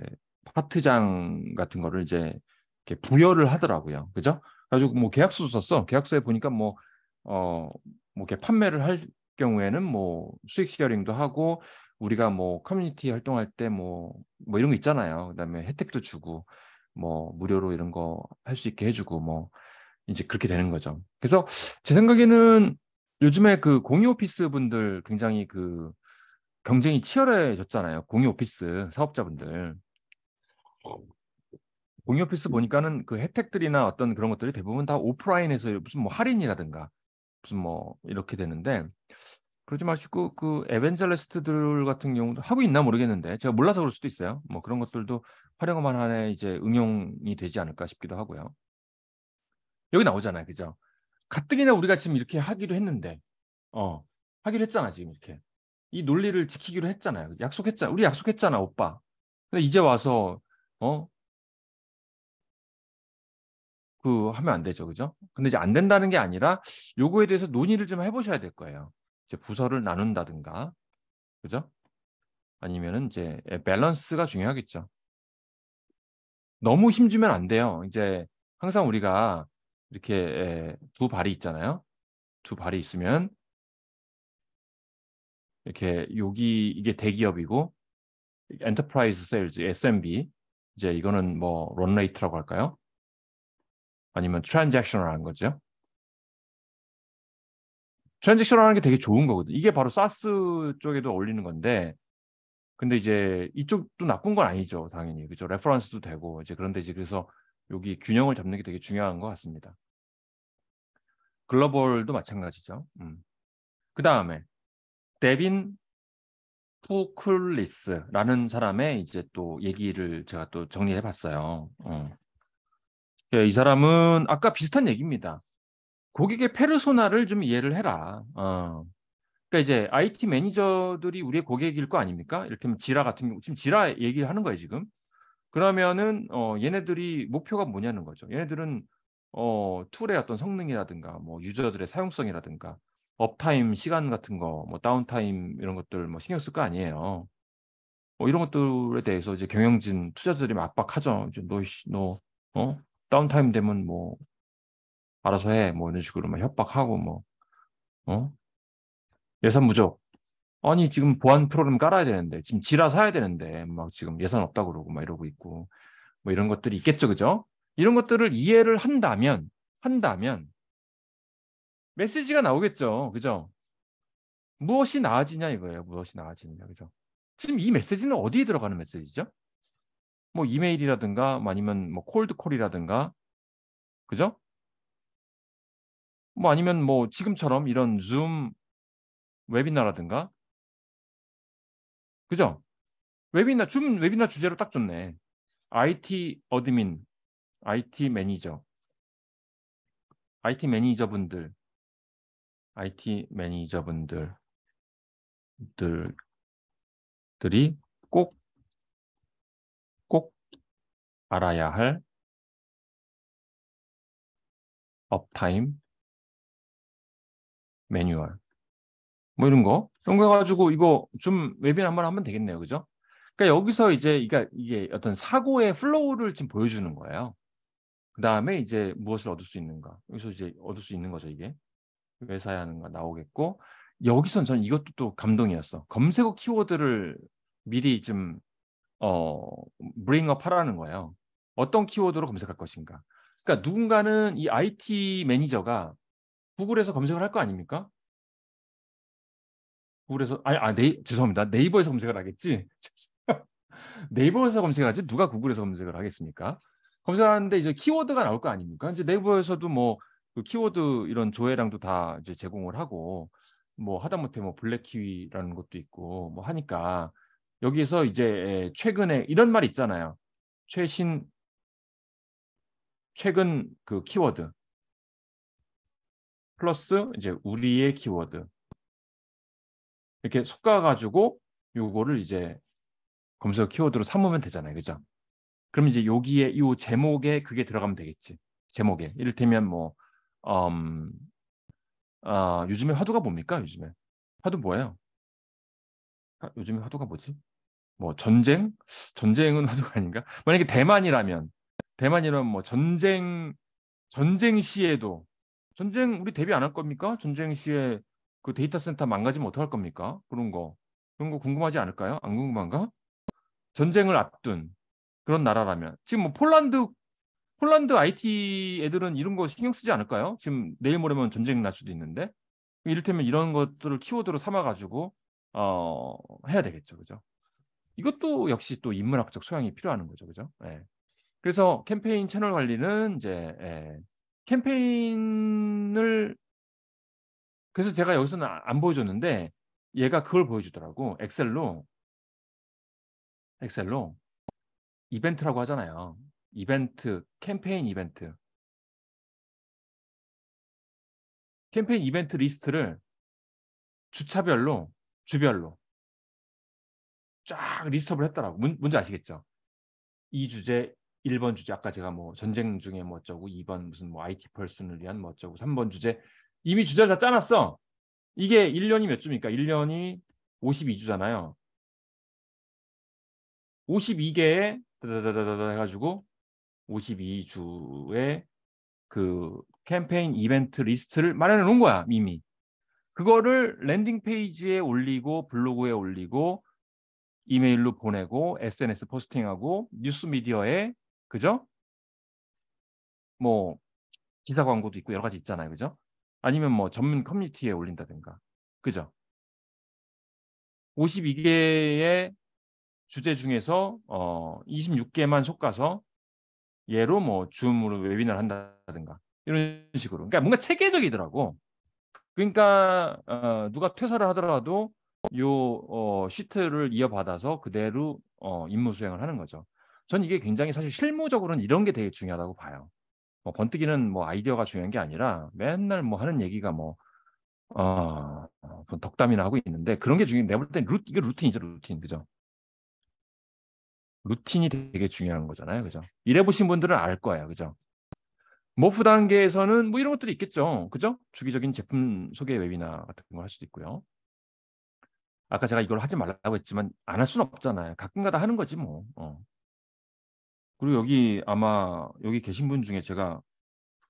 파트장 같은 거를 이제 이렇게 부여를 하더라고요. 그죠? 그래가지고 뭐 계약서도 썼어. 계약서에 보니까 뭐 이렇게 판매를 할 경우에는 뭐 수익 쉐어링도 하고 우리가 뭐 커뮤니티 활동할 때 뭐 이런 거 있잖아요. 그다음에 혜택도 주고 뭐 무료로 이런 거 할 수 있게 해주고 뭐 이제 그렇게 되는 거죠. 그래서 제 생각에는 요즘에 그 공유 오피스 분들 굉장히 그 경쟁이 치열해졌잖아요. 공유 오피스 사업자분들. 공유 오피스 보니까는 그 혜택들이나 어떤 그런 것들이 대부분 다 오프라인에서 무슨 뭐 할인이라든가 무슨 뭐 이렇게 되는데 그러지 마시고 그 에벤젤리스트들 같은 경우도 하고 있나 모르겠는데 제가 몰라서 그럴 수도 있어요. 뭐 그런 것들도 활용만 하에 이제 응용이 되지 않을까 싶기도 하고요. 여기 나오잖아요, 그죠? 가뜩이나 우리가 지금 이렇게 하기로 했는데, 하기로 했잖아 지금 이렇게 이 논리를 지키기로 했잖아요. 약속했잖아, 우리 약속했잖아, 오빠. 근데 이제 와서 어, 그 하면 안 되죠, 그죠? 근데 이제 안 된다는 게 아니라 요거에 대해서 논의를 좀 해보셔야 될 거예요. 이제 부서를 나눈다든가, 그죠? 아니면은 이제 밸런스가 중요하겠죠. 너무 힘주면 안 돼요. 이제 항상 우리가 이렇게 두 발이 있잖아요. 두 발이 있으면 이렇게 여기 이게 대기업이고 엔터프라이즈 세일즈 SMB 이제 이거는 뭐 런레이트라고 할까요? 아니면 트랜잭셔널한 거죠. 트랜잭셔널한 게 되게 좋은 거거든요. 이게 바로 사스 쪽에도 어울리는 건데 근데 이제 이쪽도 나쁜 건 아니죠, 당연히. 그죠? 레퍼런스도 되고 이제 그런데 이제 그래서 여기 균형을 잡는 게 되게 중요한 것 같습니다. 글로벌도 마찬가지죠. 그 다음에 데빈 푸클리스라는 사람의 이제 또 얘기를 제가 또 정리해 봤어요. 이 사람은 아까 비슷한 얘기입니다. 고객의 페르소나를 좀 이해를 해라. 그러니까 이제 IT 매니저들이 우리의 고객일 거 아닙니까? 이를테면 지라 같은 경우, 지금 지라 얘기하는 거예요, 지금. 그러면은 얘네들이 목표가 뭐냐는 거죠. 얘네들은 툴의 어떤 성능이라든가 뭐 유저들의 사용성이라든가 업타임 시간 같은 거, 뭐 다운타임 이런 것들 뭐 신경 쓸 거 아니에요. 이런 것들에 대해서 이제 경영진 투자자들이 막 압박하죠. 이제 너 다운타임 되면 뭐 알아서 해. 뭐 이런 식으로 막 협박하고 뭐 예산 부족. 아니 지금 보안 프로그램 깔아야 되는데 지금 지라 사야 되는데 막 지금 예산 없다고 그러고 막 이러고 있고 뭐 이런 것들이 있겠죠, 그죠? 이런 것들을 이해를 한다면 메시지가 나오겠죠, 그죠? 무엇이 나아지냐 이거예요. 무엇이 나아지느냐, 그죠? 지금 이 메시지는 어디에 들어가는 메시지죠? 뭐 이메일이라든가 뭐 아니면 뭐 콜드콜이라든가, 그죠? 뭐 아니면 뭐 지금처럼 이런 줌 웨비나라든가, 그죠? 줌 웨비나 주제로 딱 좋네. IT 어드민, IT 매니저, IT 매니저분들, IT 매니저분들들이 꼭 알아야 할 업타임 매뉴얼. 뭐 이런 거 가지고 이거 좀 웨비나 한번 하면 되겠네요, 그죠? 그러니까 여기서 이제 이게 어떤 사고의 플로우를 지금 보여주는 거예요. 그 다음에 이제 무엇을 얻을 수 있는가? 여기서 이제 얻을 수 있는 거죠, 이게. 왜 사야 하는가 나오겠고, 여기선 저는 이것도 또 감동이었어. 검색어 키워드를 미리 좀 브링업 하라는 거예요. 어떤 키워드로 검색할 것인가. 그러니까 누군가는 이 IT 매니저가 구글에서 검색을 할 거 아닙니까? 구글에서 죄송합니다. 네이버에서 검색을 하겠지. 네이버에서 검색을 하지 누가 구글에서 검색을 하겠습니까? 검색하는데 이제 키워드가 나올 거 아닙니까? 이제 네이버에서도 뭐 그 키워드 이런 조회량도 다 이제 제공을 하고 뭐 하다못해 뭐 블랙키위라는 것도 있고 뭐 하니까 여기에서 이제 최근에 이런 말 있잖아요. 최근 그 키워드 플러스 이제 우리의 키워드 이렇게 섞어가지고 요거를 이제 검색 키워드로 삼으면 되잖아요, 그죠? 그럼 이제 여기에 요 제목에 그게 들어가면 되겠지. 제목에 이를테면 뭐 요즘에 화두가 뭡니까? 요즘에 화두 뭐예요? 요즘에 화두가 뭐지? 뭐 전쟁은 화두가 아닌가? 만약에 대만이라면 뭐 전쟁 시에도 전쟁 우리 대비 안 할 겁니까? 전쟁 시에 그 데이터 센터 망가지면 어떡할 겁니까? 그런 거 궁금하지 않을까요? 안 궁금한가? 전쟁을 앞둔 그런 나라라면 지금 뭐 폴란드 IT 애들은 이런 거 신경 쓰지 않을까요? 지금 내일 모레면 전쟁 날 수도 있는데 이를테면 이런 것들을 키워드로 삼아가지고 해야 되겠죠, 그죠? 이것도 역시 또 인문학적 소양이 필요한 거죠, 그죠? 예. 그래서 캠페인 채널 관리는 이제 캠페인을 그래서 제가 여기서는 안 보여줬는데 얘가 그걸 보여주더라고. 엑셀로 이벤트라고 하잖아요. 캠페인 이벤트. 캠페인 이벤트 리스트를 주별로 쫙 리스트업을 했더라고. 뭔지 아시겠죠? 이 주제 1번 주제 아까 제가 뭐 전쟁 중에 뭐 어쩌고 2번 무슨 뭐 IT 펄슨을 위한 뭐 어쩌고 3번 주제 이미 주제를 다 짜놨어. 이게 1년이 몇 주입니까? 1년이 52주잖아요. 52개에 해가지고 52주의 그 캠페인 이벤트 리스트를 마련해 놓은 거야, 이미. 그거를 랜딩 페이지에 올리고 블로그에 올리고 이메일로 보내고 SNS 포스팅하고 뉴스 미디어에 그죠? 뭐 기사 광고도 있고 여러 가지 있잖아요. 그죠? 아니면 뭐 전문 커뮤니티에 올린다든가. 그죠? 52개의 주제 중에서 26개만 속가서 얘로 뭐 줌으로 웨비나를 한다든가 이런 식으로. 그러니까 뭔가 체계적이더라고. 그러니까 누가 퇴사를 하더라도 요 시트를 이어받아서 그대로 임무 수행을 하는 거죠. 전 이게 굉장히 사실 실무적으로는 이런 게 되게 중요하다고 봐요. 번뜩이는 뭐 아이디어가 중요한 게 아니라 맨날 뭐 하는 얘기가 뭐 덕담이나 하고 있는데 그런 게 중요해. 내가 볼 땐 이게 루틴이죠, 루틴. 그죠? 루틴이 되게 중요한 거잖아요. 그죠? 일해보신 분들은 알 거예요. 그죠? 모프 단계에서는 뭐 이런 것들이 있겠죠. 그죠? 주기적인 제품 소개 웨비나 같은 걸 할 수도 있고요. 아까 제가 이걸 하지 말라고 했지만 안 할 수는 없잖아요. 가끔가다 하는 거지 뭐. 그리고 여기 아마 여기 계신 분 중에 제가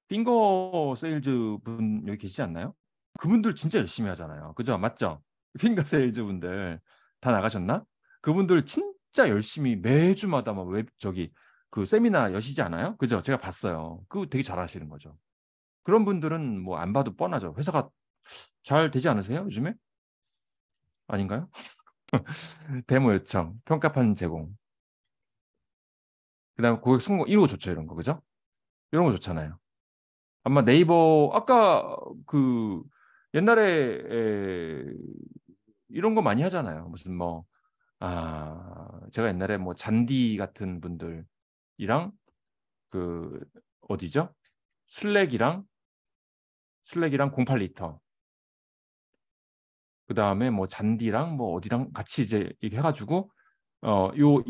핑거 세일즈 분 여기 계시지 않나요? 그분들 진짜 열심히 하잖아요. 그죠? 맞죠? 핑거 세일즈 분들 다 나가셨나? 그분들 진짜 열심히 매주마다 막 저기 그 세미나 여시지 않아요? 그죠? 제가 봤어요. 그거 되게 잘하시는 거죠. 그런 분들은 뭐 안 봐도 뻔하죠. 회사가 잘 되지 않으세요? 요즘에? 아닌가요? 데모 요청, 평가판 제공, 그다음에 고객 성공 이런 거 좋죠. 이런 거 그죠? 이런 거 좋잖아요. 아마 네이버 아까 그 옛날에 이런 거 많이 하잖아요. 무슨 뭐 제가 옛날에 뭐 잔디 같은 분들이랑 그 어디죠? 슬랙이랑 08리터 그다음에 뭐 잔디랑 뭐 어디랑 같이 이제 이렇게 해가지고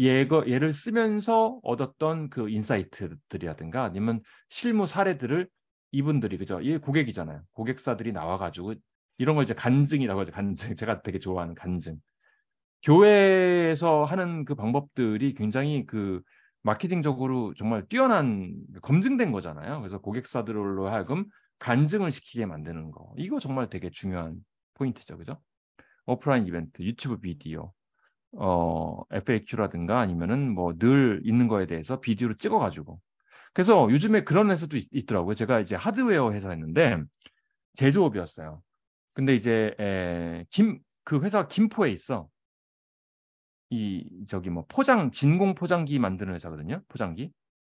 얘를 쓰면서 얻었던 그 인사이트들이라든가 아니면 실무 사례들을 이분들이 그죠? 얘 고객이잖아요. 고객사들이 나와가지고 이런 걸 이제 간증이라고 하죠. 간증. 제가 되게 좋아하는 간증. 교회에서 하는 그 방법들이 굉장히 그 마케팅적으로 정말 뛰어난 검증된 거잖아요. 그래서 고객사들로 하여금 간증을 시키게 만드는 거. 이거 정말 되게 중요한 포인트죠. 그죠? 오프라인 이벤트, 유튜브 비디오, FAQ라든가 아니면은 뭐 늘 있는 거에 대해서 비디오로 찍어가지고. 그래서 요즘에 그런 회사도 있더라고요. 제가 이제 하드웨어 회사였는데 제조업이었어요. 근데 이제 그 회사가 김포에 있어. 저기 뭐 진공 포장기 만드는 회사거든요. 포장기.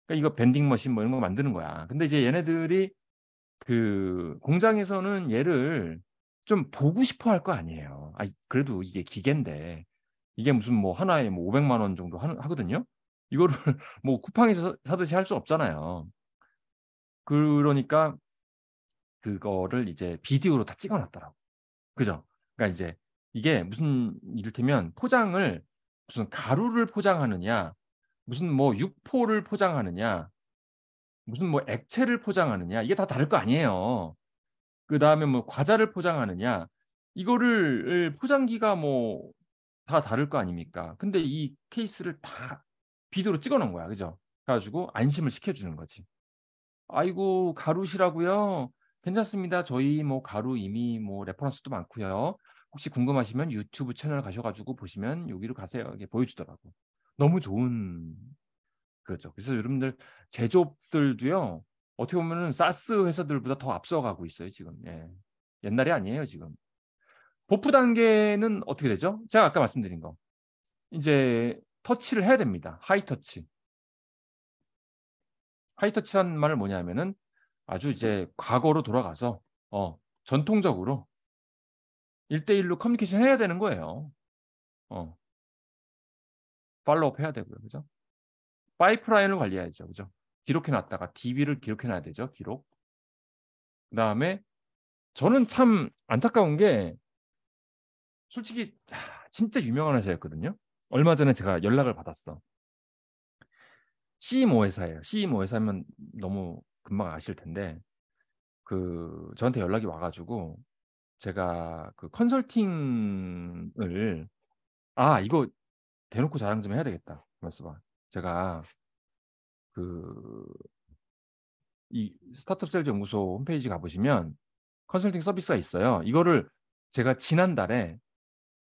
그러니까 이거 밴딩 머신 뭐 이런 거 만드는 거야. 근데 이제 얘네들이 그 공장에서는 얘를 좀 보고 싶어 할 거 아니에요. 그래도 이게 기계인데 이게 무슨 뭐 하나에 뭐 500만 원 정도 하거든요. 이거를 뭐 쿠팡에서 사듯이 할 수 없잖아요. 그러니까 그거를 이제 비디오로 다 찍어놨더라고. 그죠? 그러니까 이제 이게 무슨 이를테면 포장을 무슨 가루를 포장하느냐, 무슨 뭐 육포를 포장하느냐, 무슨 뭐 액체를 포장하느냐, 이게 다 다를 거 아니에요. 그 다음에 뭐 과자를 포장하느냐, 이거를 포장기가 뭐 다 다를 거 아닙니까? 근데 이 케이스를 다 비디오로 찍어 놓은 거야. 그죠? 그래가지고 안심을 시켜주는 거지. 아이고, 가루시라고요? 괜찮습니다. 저희 뭐 가루 이미 뭐 레퍼런스도 많고요. 혹시 궁금하시면 유튜브 채널 가셔가지고 보시면 여기로 가세요. 이게 보여주더라고. 너무 좋은 그렇죠. 그래서 여러분들 제조업들도요. 어떻게 보면은 사스 회사들보다 더 앞서가고 있어요. 지금. 예. 옛날이 아니에요. 지금. 보프 단계는 어떻게 되죠? 제가 아까 말씀드린 거. 이제 터치를 해야 됩니다. 하이터치. 하이터치란 말은 뭐냐면은 아주 이제 과거로 돌아가서 전통적으로 1대1로 커뮤니케이션 해야 되는 거예요. 팔로우업 해야 되고요. 그죠? 파이프라인을 관리해야죠. 그죠? 기록해 놨다가 DB를 기록해 놔야 되죠. 기록. 그다음에 저는 참 안타까운 게 솔직히 진짜 유명한 회사였거든요. 얼마 전에 제가 연락을 받았어. CMO 회사예요. CMO 회사면 너무 금방 아실 텐데 그 저한테 연락이 와가지고 제가 그 컨설팅을 이거 대놓고 자랑 좀 해야 되겠다. 말씀 봐. 제가 그 이 스타트업 셀즈 연구소 홈페이지 가보시면 컨설팅 서비스가 있어요. 이거를 제가 지난달에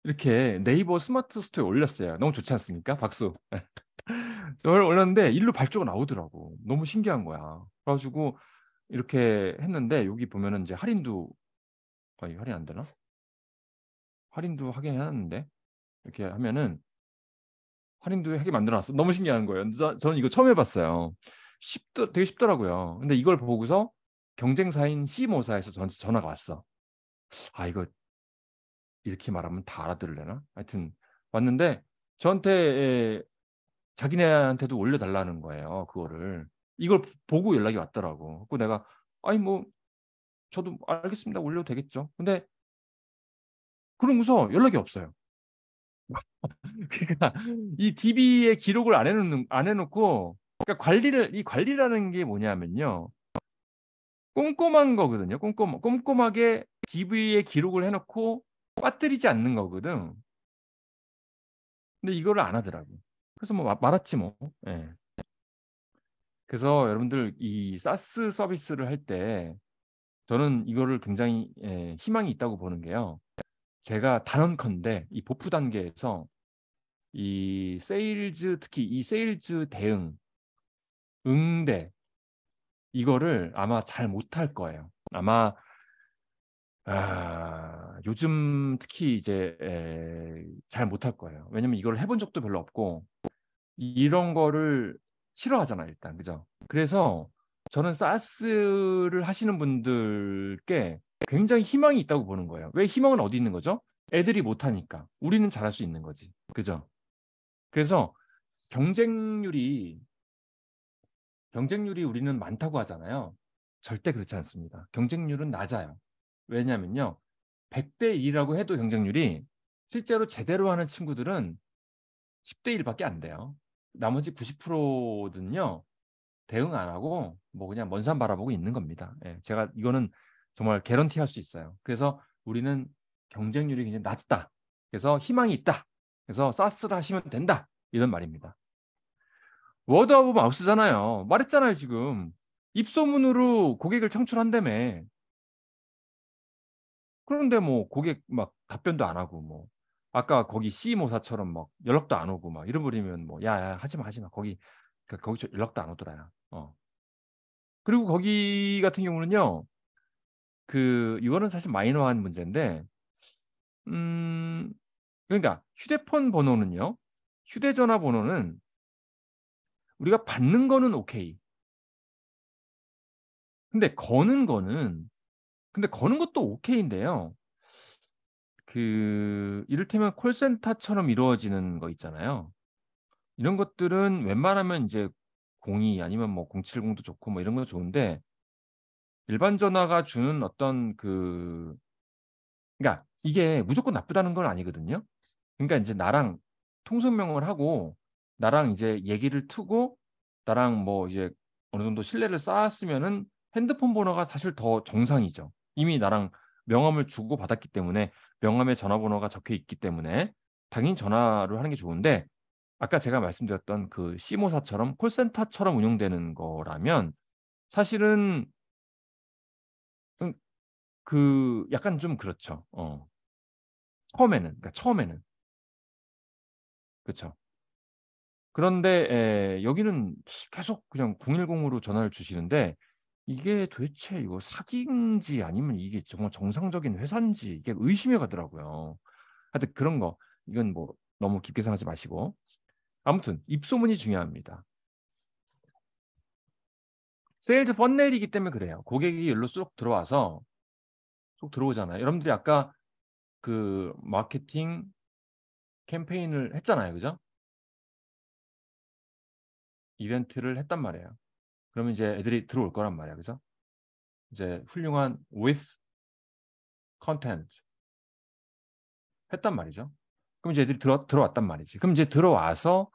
이렇게 네이버 스마트 스토어에 올렸어요. 너무 좋지 않습니까? 박수. 저걸 올렸는데 일로 발주가 나오더라고. 너무 신기한 거야. 그래가지고 이렇게 했는데 여기 보면은 이제 할인도 할인 안 되나? 할인도 하긴 해놨는데 이렇게 하면은 할인도 하게 만들어놨어. 너무 신기한 거예요. 저는 이거 처음 해봤어요. 되게 쉽더라고요. 근데 이걸 보고서 경쟁사인 C모사에서 저한테 전화가 왔어. 이거 이렇게 말하면 다 알아들으려나? 하여튼 왔는데 저한테 자기네한테도 올려달라는 거예요. 그거를. 이걸 보고 연락이 왔더라고. 그리고 내가 아니 뭐 저도 알겠습니다. 올려도 되겠죠. 근데 그러고서 연락이 없어요. 그러니까 이 DB의 기록을 안 해놓고 그러니까 이 관리라는 게 뭐냐면요. 꼼꼼한 거거든요. 꼼꼼하게 DB의 기록을 해놓고 빠뜨리지 않는 거거든. 근데 이거를 안 하더라고. 그래서 뭐 말았지 뭐. 예. 그래서 여러분들 이 사스 서비스를 할 때 저는 이거를 굉장히 희망이 있다고 보는 게요. 제가 단언컨대 이 보프 단계에서 이 세일즈 특히 이 세일즈 대응 응대 이거를 아마 잘 못할 거예요. 아마 요즘 특히 이제 잘 못할 거예요. 왜냐면 이걸 해본 적도 별로 없고 이런 거를 싫어하잖아요, 일단. 그죠? 그래서 저는 사스를 하시는 분들께 굉장히 희망이 있다고 보는 거예요. 왜 희망은 어디 있는 거죠? 애들이 못하니까. 우리는 잘할 수 있는 거지. 그죠? 그래서 경쟁률이 우리는 많다고 하잖아요. 절대 그렇지 않습니다. 경쟁률은 낮아요. 왜냐면요. 100대 1이라고 해도 경쟁률이 실제로 제대로 하는 친구들은 10대 1밖에 안 돼요. 나머지 90%는요. 대응 안 하고 뭐 그냥 먼 산 바라보고 있는 겁니다. 예, 제가 이거는 정말 개런티 할 수 있어요. 그래서 우리는 경쟁률이 굉장히 낮다. 그래서 희망이 있다. 그래서 사스를 하시면 된다. 이런 말입니다. 워드 오브 마우스잖아요. 말했잖아요, 지금. 입소문으로 고객을 창출한다며. 그런데 뭐 고객 막 답변도 안 하고 뭐 아까 거기 C 모사처럼 막 연락도 안 오고 막 잃어버리면 뭐 야, 하지 마. 거기 연락도 안 오더라. 그리고 거기 같은 경우는요. 이거는 사실 마이너한 문제인데 그러니까 휴대폰 번호는요. 휴대전화 번호는 우리가 받는 거는 오케이. 근데 거는 것도 오케이인데요. 이를테면 콜센터처럼 이루어지는 거 있잖아요. 이런 것들은 웬만하면 이제 02 아니면 뭐 070도 좋고 뭐 이런 거 좋은데 일반 전화가 주는 어떤 그러니까 이게 무조건 나쁘다는 건 아니거든요. 그러니까 이제 나랑 통성명을 하고 나랑 이제 얘기를 트고 나랑 뭐 이제 어느 정도 신뢰를 쌓았으면은 핸드폰 번호가 사실 더 정상이죠. 이미 나랑 명함을 주고 받았기 때문에 명함에 전화번호가 적혀 있기 때문에 당연히 전화를 하는 게 좋은데 아까 제가 말씀드렸던 그 C모사처럼 콜센터처럼 운영되는 거라면 사실은 음, 약간 좀 그렇죠. 처음에는 그렇죠. 그런데 여기는 계속 그냥 010으로 전화를 주시는데 이게 도대체 이거 사기인지 아니면 이게 정말 정상적인 회사인지 이게 의심이 가더라고요. 하여튼 그런 거 이건 뭐 너무 깊게 생각하지 마시고 아무튼 입소문이 중요합니다. 세일즈 펀넬이기 때문에 그래요. 고객이 일로 쏙 들어와서 쏙 들어오잖아요. 여러분들이 아까 그 마케팅 캠페인을 했잖아요. 그죠? 이벤트를 했단 말이에요. 그러면 이제 애들이 들어올 거란 말이야. 그죠? 이제 훌륭한 with content 했단 말이죠. 그럼 이제 애들이 들어왔단 말이지. 그럼 이제 들어와서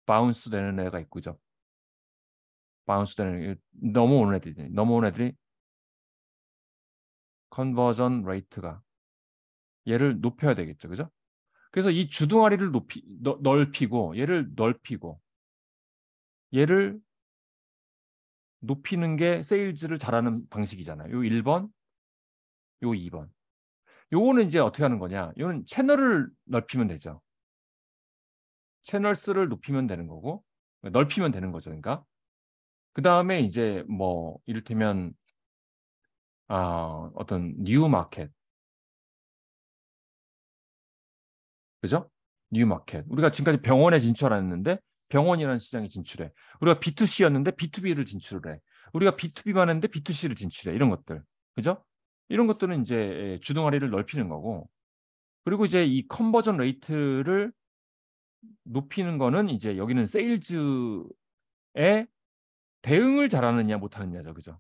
바운스 되는 애가 있고죠. 바운스 되는 넘어오는 애들이 컨버전 레이트가 얘를 높여야 되겠죠. 그죠? 그래서 이 주둥아리를 넓히고 얘를 넓히고 얘를 높이는 게 세일즈를 잘하는 방식이잖아요. 요 1번, 요 2번. 요거는 이제 어떻게 하는 거냐? 요는 채널을 넓히면 되죠. 채널 수를 높이면 되는 거고 넓히면 되는 거죠. 그러니까 그 다음에 이제 뭐 이를테면 어떤 뉴 마켓 그죠? 뉴 마켓 우리가 지금까지 병원에 진출했는데 병원이라는 시장에 진출해. 우리가 B2C였는데 B2B를 진출을 해. 우리가 B2B만 했는데 B2C를 진출해. 이런 것들 그죠? 이런 것들은 이제 주둥아리를 넓히는 거고 그리고 이제 이 컨버전 레이트를 높이는 거는 이제 여기는 세일즈에 대응을 잘하느냐 못하느냐죠, 그죠?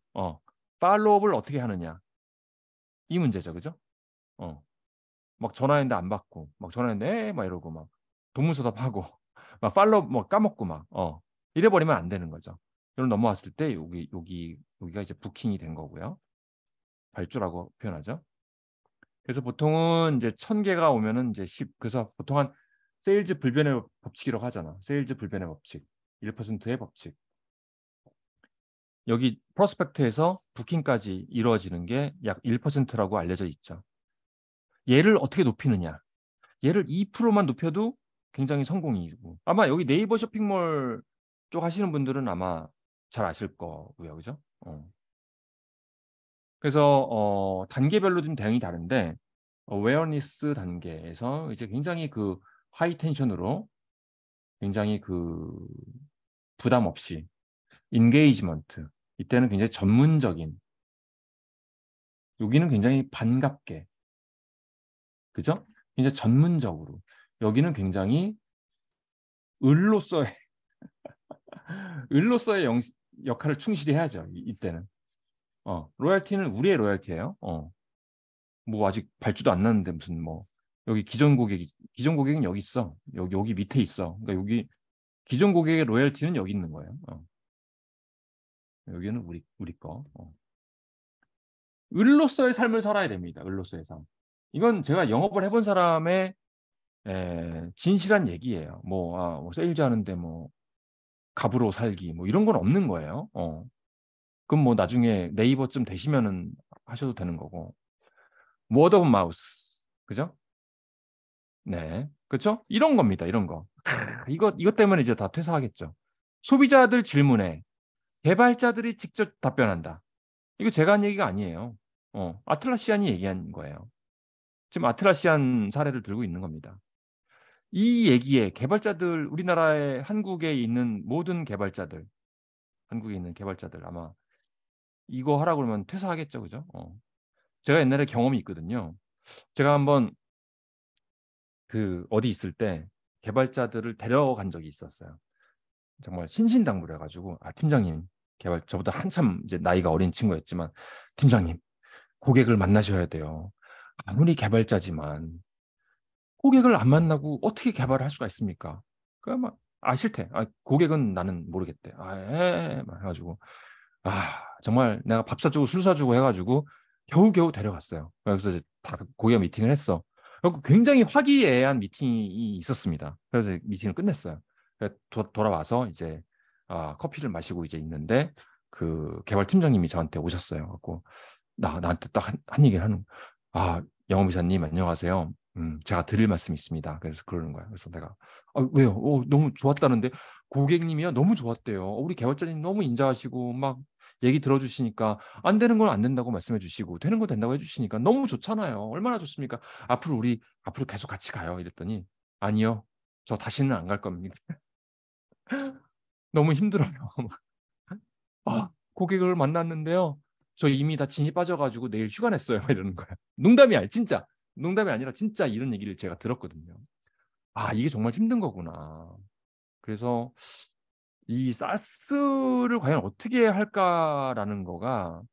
팔로우업을 어떻게 하느냐 이 문제죠, 그죠? 막 전화했는데 안 받고, 막 전화했는데 막 이러고 막 동문서답하고 막 팔로우 뭐 까먹고 막 이래버리면 안 되는 거죠. 이런 넘어왔을 때 여기가 이제 부킹이 된 거고요. 발주라고 표현하죠. 그래서 보통은 이제 1000개가 오면은 이제 10, 그래서 보통 한 세일즈 불변의 법칙이라고 하잖아. 세일즈 불변의 법칙, 1%의 법칙. 여기 프로스펙트에서 부킹까지 이루어지는 게 약 1%라고 알려져 있죠. 얘를 어떻게 높이느냐? 얘를 2%만 높여도 굉장히 성공이고, 아마 여기 네이버 쇼핑몰 쪽 하시는 분들은 아마 잘 아실 거고요, 그죠? 그래서 단계별로 좀 대응이 다른데, 어웨어니스 단계에서 이제 굉장히 그 하이 텐션으로 굉장히 그 부담 없이 인게이지먼트, 이때는 굉장히 전문적인, 여기는 굉장히 반갑게, 그죠? 굉장히 전문적으로, 여기는 굉장히 을로서의 을로서의 역할을 충실히 해야죠. 이때는. 로얄티는 우리의 로얄티예요. 뭐 아직 발주도 안 났는데 무슨 뭐 여기 기존 고객은 여기 있어. 여기 밑에 있어. 그러니까 여기 기존 고객의 로얄티는 여기 있는 거예요. 여기는 우리 거. 을로서의 삶을 살아야 됩니다. 을로서의 삶. 이건 제가 영업을 해본 사람의 진실한 얘기예요. 뭐 세일즈 하는데 뭐 갑으로 살기 뭐 이런 건 없는 거예요. 그럼 뭐 나중에 네이버쯤 되시면은 하셔도 되는 거고. 워드 오브 마우스. 그죠? 네. 그렇죠? 이런 겁니다. 이런 거. 이것 때문에 이제 다 퇴사하겠죠. 소비자들 질문에 개발자들이 직접 답변한다. 이거 제가 한 얘기가 아니에요. 아틀라시안이 얘기한 거예요. 지금 아틀라시안 사례를 들고 있는 겁니다. 이 얘기에 개발자들, 우리나라의 한국에 있는 모든 개발자들, 한국에 있는 개발자들 아마 이거 하라고 그러면 퇴사하겠죠. 그죠? 제가 옛날에 경험이 있거든요. 제가 한번 그 어디 있을 때 개발자들을 데려간 적이 있었어요. 정말 신신당부를 해가지고 팀장님, 저보다 한참 이제 나이가 어린 친구였지만 팀장님, 고객을 만나셔야 돼요. 아무리 개발자지만 고객을 안 만나고 어떻게 개발을 할 수가 있습니까? 그막 싫대. 고객은 나는 모르겠대. 막 해가지고 정말 내가 밥 사주고 술 사주고 해가지고 겨우겨우 데려갔어요. 그래서 이제 다 고객 미팅을 했어. 그리고 굉장히 화기애애한 미팅이 있었습니다. 그래서 미팅을 끝냈어요. 돌아와서 이제 커피를 마시고 이제 있는데 그 개발 팀장님이 저한테 오셨어요. 갖고 나한테 딱 한 얘기를 하는. 영업이사님 안녕하세요. 제가 드릴 말씀이 있습니다. 그래서 그러는 거야. 그래서 내가 왜요? 너무 좋았다는데 고객님이요 너무 좋았대요. 우리 개발자님 너무 인자하시고 막 얘기 들어주시니까 안 되는 건 안 된다고 말씀해 주시고 되는 건 된다고 해주시니까 너무 좋잖아요. 얼마나 좋습니까? 앞으로 계속 같이 가요. 이랬더니 아니요. 저 다시는 안 갈 겁니다. 너무 힘들어요. 고객을 만났는데요. 저 이미 다 진이 빠져가지고 내일 휴가 냈어요. 이러는 거야. 농담이 아니 진짜. 농담이 아니라 진짜 이런 얘기를 제가 들었거든요. 이게 정말 힘든 거구나. 그래서 이 사스를 과연 어떻게 할까라는 거가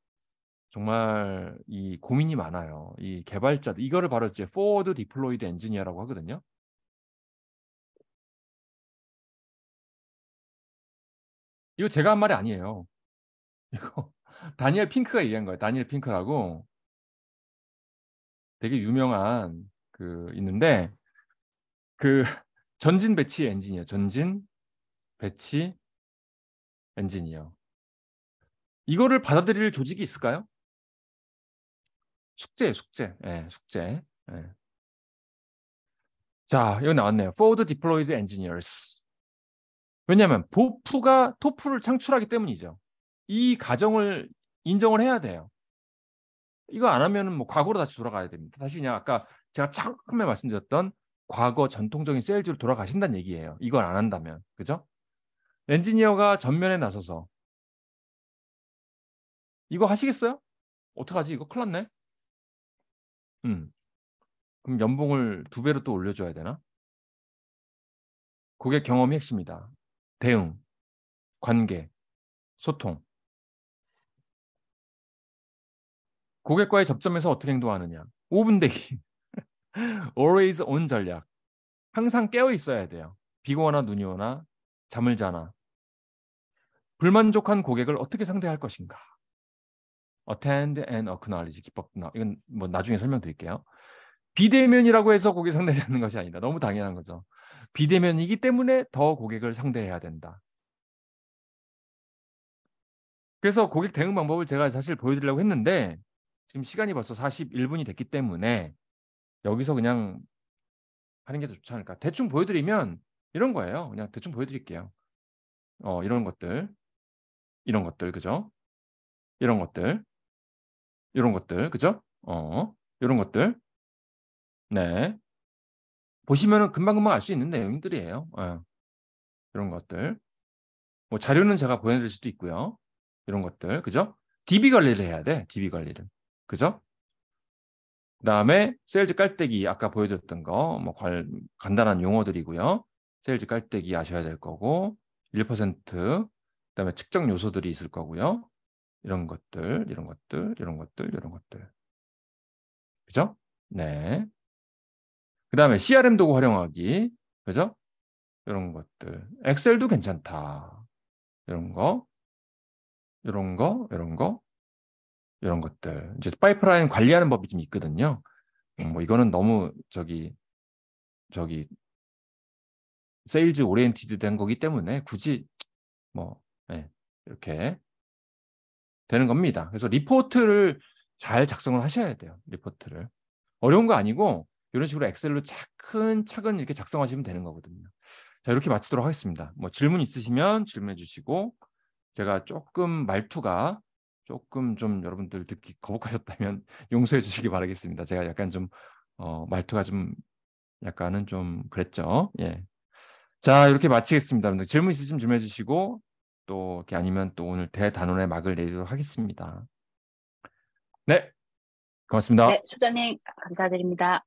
정말 이 고민이 많아요. 이 개발자들 이거를 바로 이제 forward deployed engineer라고 하거든요. 이거 제가 한 말이 아니에요. 이거 다니엘 핑크가 얘기한 거예요. 다니엘 핑크라고 되게 유명한 그 있는데 그 전진 배치 엔지니어, 전진 배치 엔지니어. 이거를 받아들일 조직이 있을까요? 숙제. 예, 숙제. 예. 자, 여기 나왔네요. Forward Deployed Engineers. 왜냐하면 토프를 창출하기 때문이죠. 이 가정을 인정을 해야 돼요. 이거 안 하면은 뭐 과거로 다시 돌아가야 됩니다. 다시 그냥 아까 제가 처음에 말씀드렸던 과거 전통적인 세일즈로 돌아가신다는 얘기예요. 이걸 안 한다면. 그죠? 엔지니어가 전면에 나서서 이거 하시겠어요? 어떡하지? 이거 큰일 났네. 음. 그럼 연봉을 2배로 또 올려줘야 되나? 고객 경험이 핵심이다. 대응, 관계, 소통. 고객과의 접점에서 어떻게 행동하느냐? 5분 대기. Always on 전략. 항상 깨어 있어야 돼요. 비가 오나 눈이 오나 잠을 자나. 불만족한 고객을 어떻게 상대할 것인가? Attend and acknowledge 기법. 이건 뭐 나중에 설명드릴게요. 비대면이라고 해서 고객 상대하지 않는 것이 아니다. 너무 당연한 거죠. 비대면이기 때문에 더 고객을 상대해야 된다. 그래서 고객 대응 방법을 제가 사실 보여드리려고 했는데 지금 시간이 벌써 41분이 됐기 때문에 여기서 그냥 하는 게 더 좋지 않을까. 대충 보여드리면 이런 거예요. 그냥 대충 보여드릴게요. 이런 것들, 그죠? 이런 것들, 그죠? 이런 것들. 네. 보시면은 금방금방 알 수 있는 내용들이에요. 이런 것들. 뭐 자료는 제가 보내드릴 수도 있고요. 이런 것들, 그죠? DB 관리를 해야 돼. DB 관리를. 그죠? 그다음에 세일즈 깔때기 아까 보여드렸던 거 뭐 간단한 용어들이고요. 세일즈 깔때기 아셔야 될 거고 1% 그다음에 측정 요소들이 있을 거고요. 이런 것들, 이런 것들, 이런 것들, 이런 것들. 그죠? 네. 그다음에 CRM 도구 활용하기. 그죠? 이런 것들. 엑셀도 괜찮다. 이런 거, 이런 거, 이런 거, 이런 것들. 이제 파이프라인 관리하는 법이 좀 있거든요. 뭐 이거는 너무 저기 세일즈 오리엔티드 된 거기 때문에 굳이 뭐 네, 이렇게 되는 겁니다. 그래서 리포트를 잘 작성을 하셔야 돼요. 리포트를. 어려운 거 아니고 이런 식으로 엑셀로 차근차근 이렇게 작성하시면 되는 거거든요. 자, 이렇게 마치도록 하겠습니다. 뭐 질문 있으시면 질문해 주시고 제가 조금 말투가 조금 좀 여러분들 듣기 거북하셨다면 용서해 주시기 바라겠습니다. 제가 약간 좀 말투가 좀 약간은 좀 그랬죠. 예. 자, 이렇게 마치겠습니다. 여러분들 질문 있으시면 질문해 주시고 또 이렇게 아니면 또 오늘 대단원의 막을 내리도록 하겠습니다. 네, 고맙습니다. 네, 소장님 감사드립니다.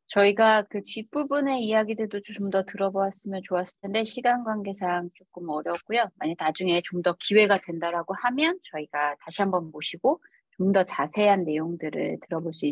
저희가 그 뒷부분의 이야기들도 좀 더 들어보았으면 좋았을 텐데 시간 관계상 조금 어려웠고요. 만약 나중에 좀 더 기회가 된다라고 하면 저희가 다시 한번 모시고 좀 더 자세한 내용들을 들어볼 수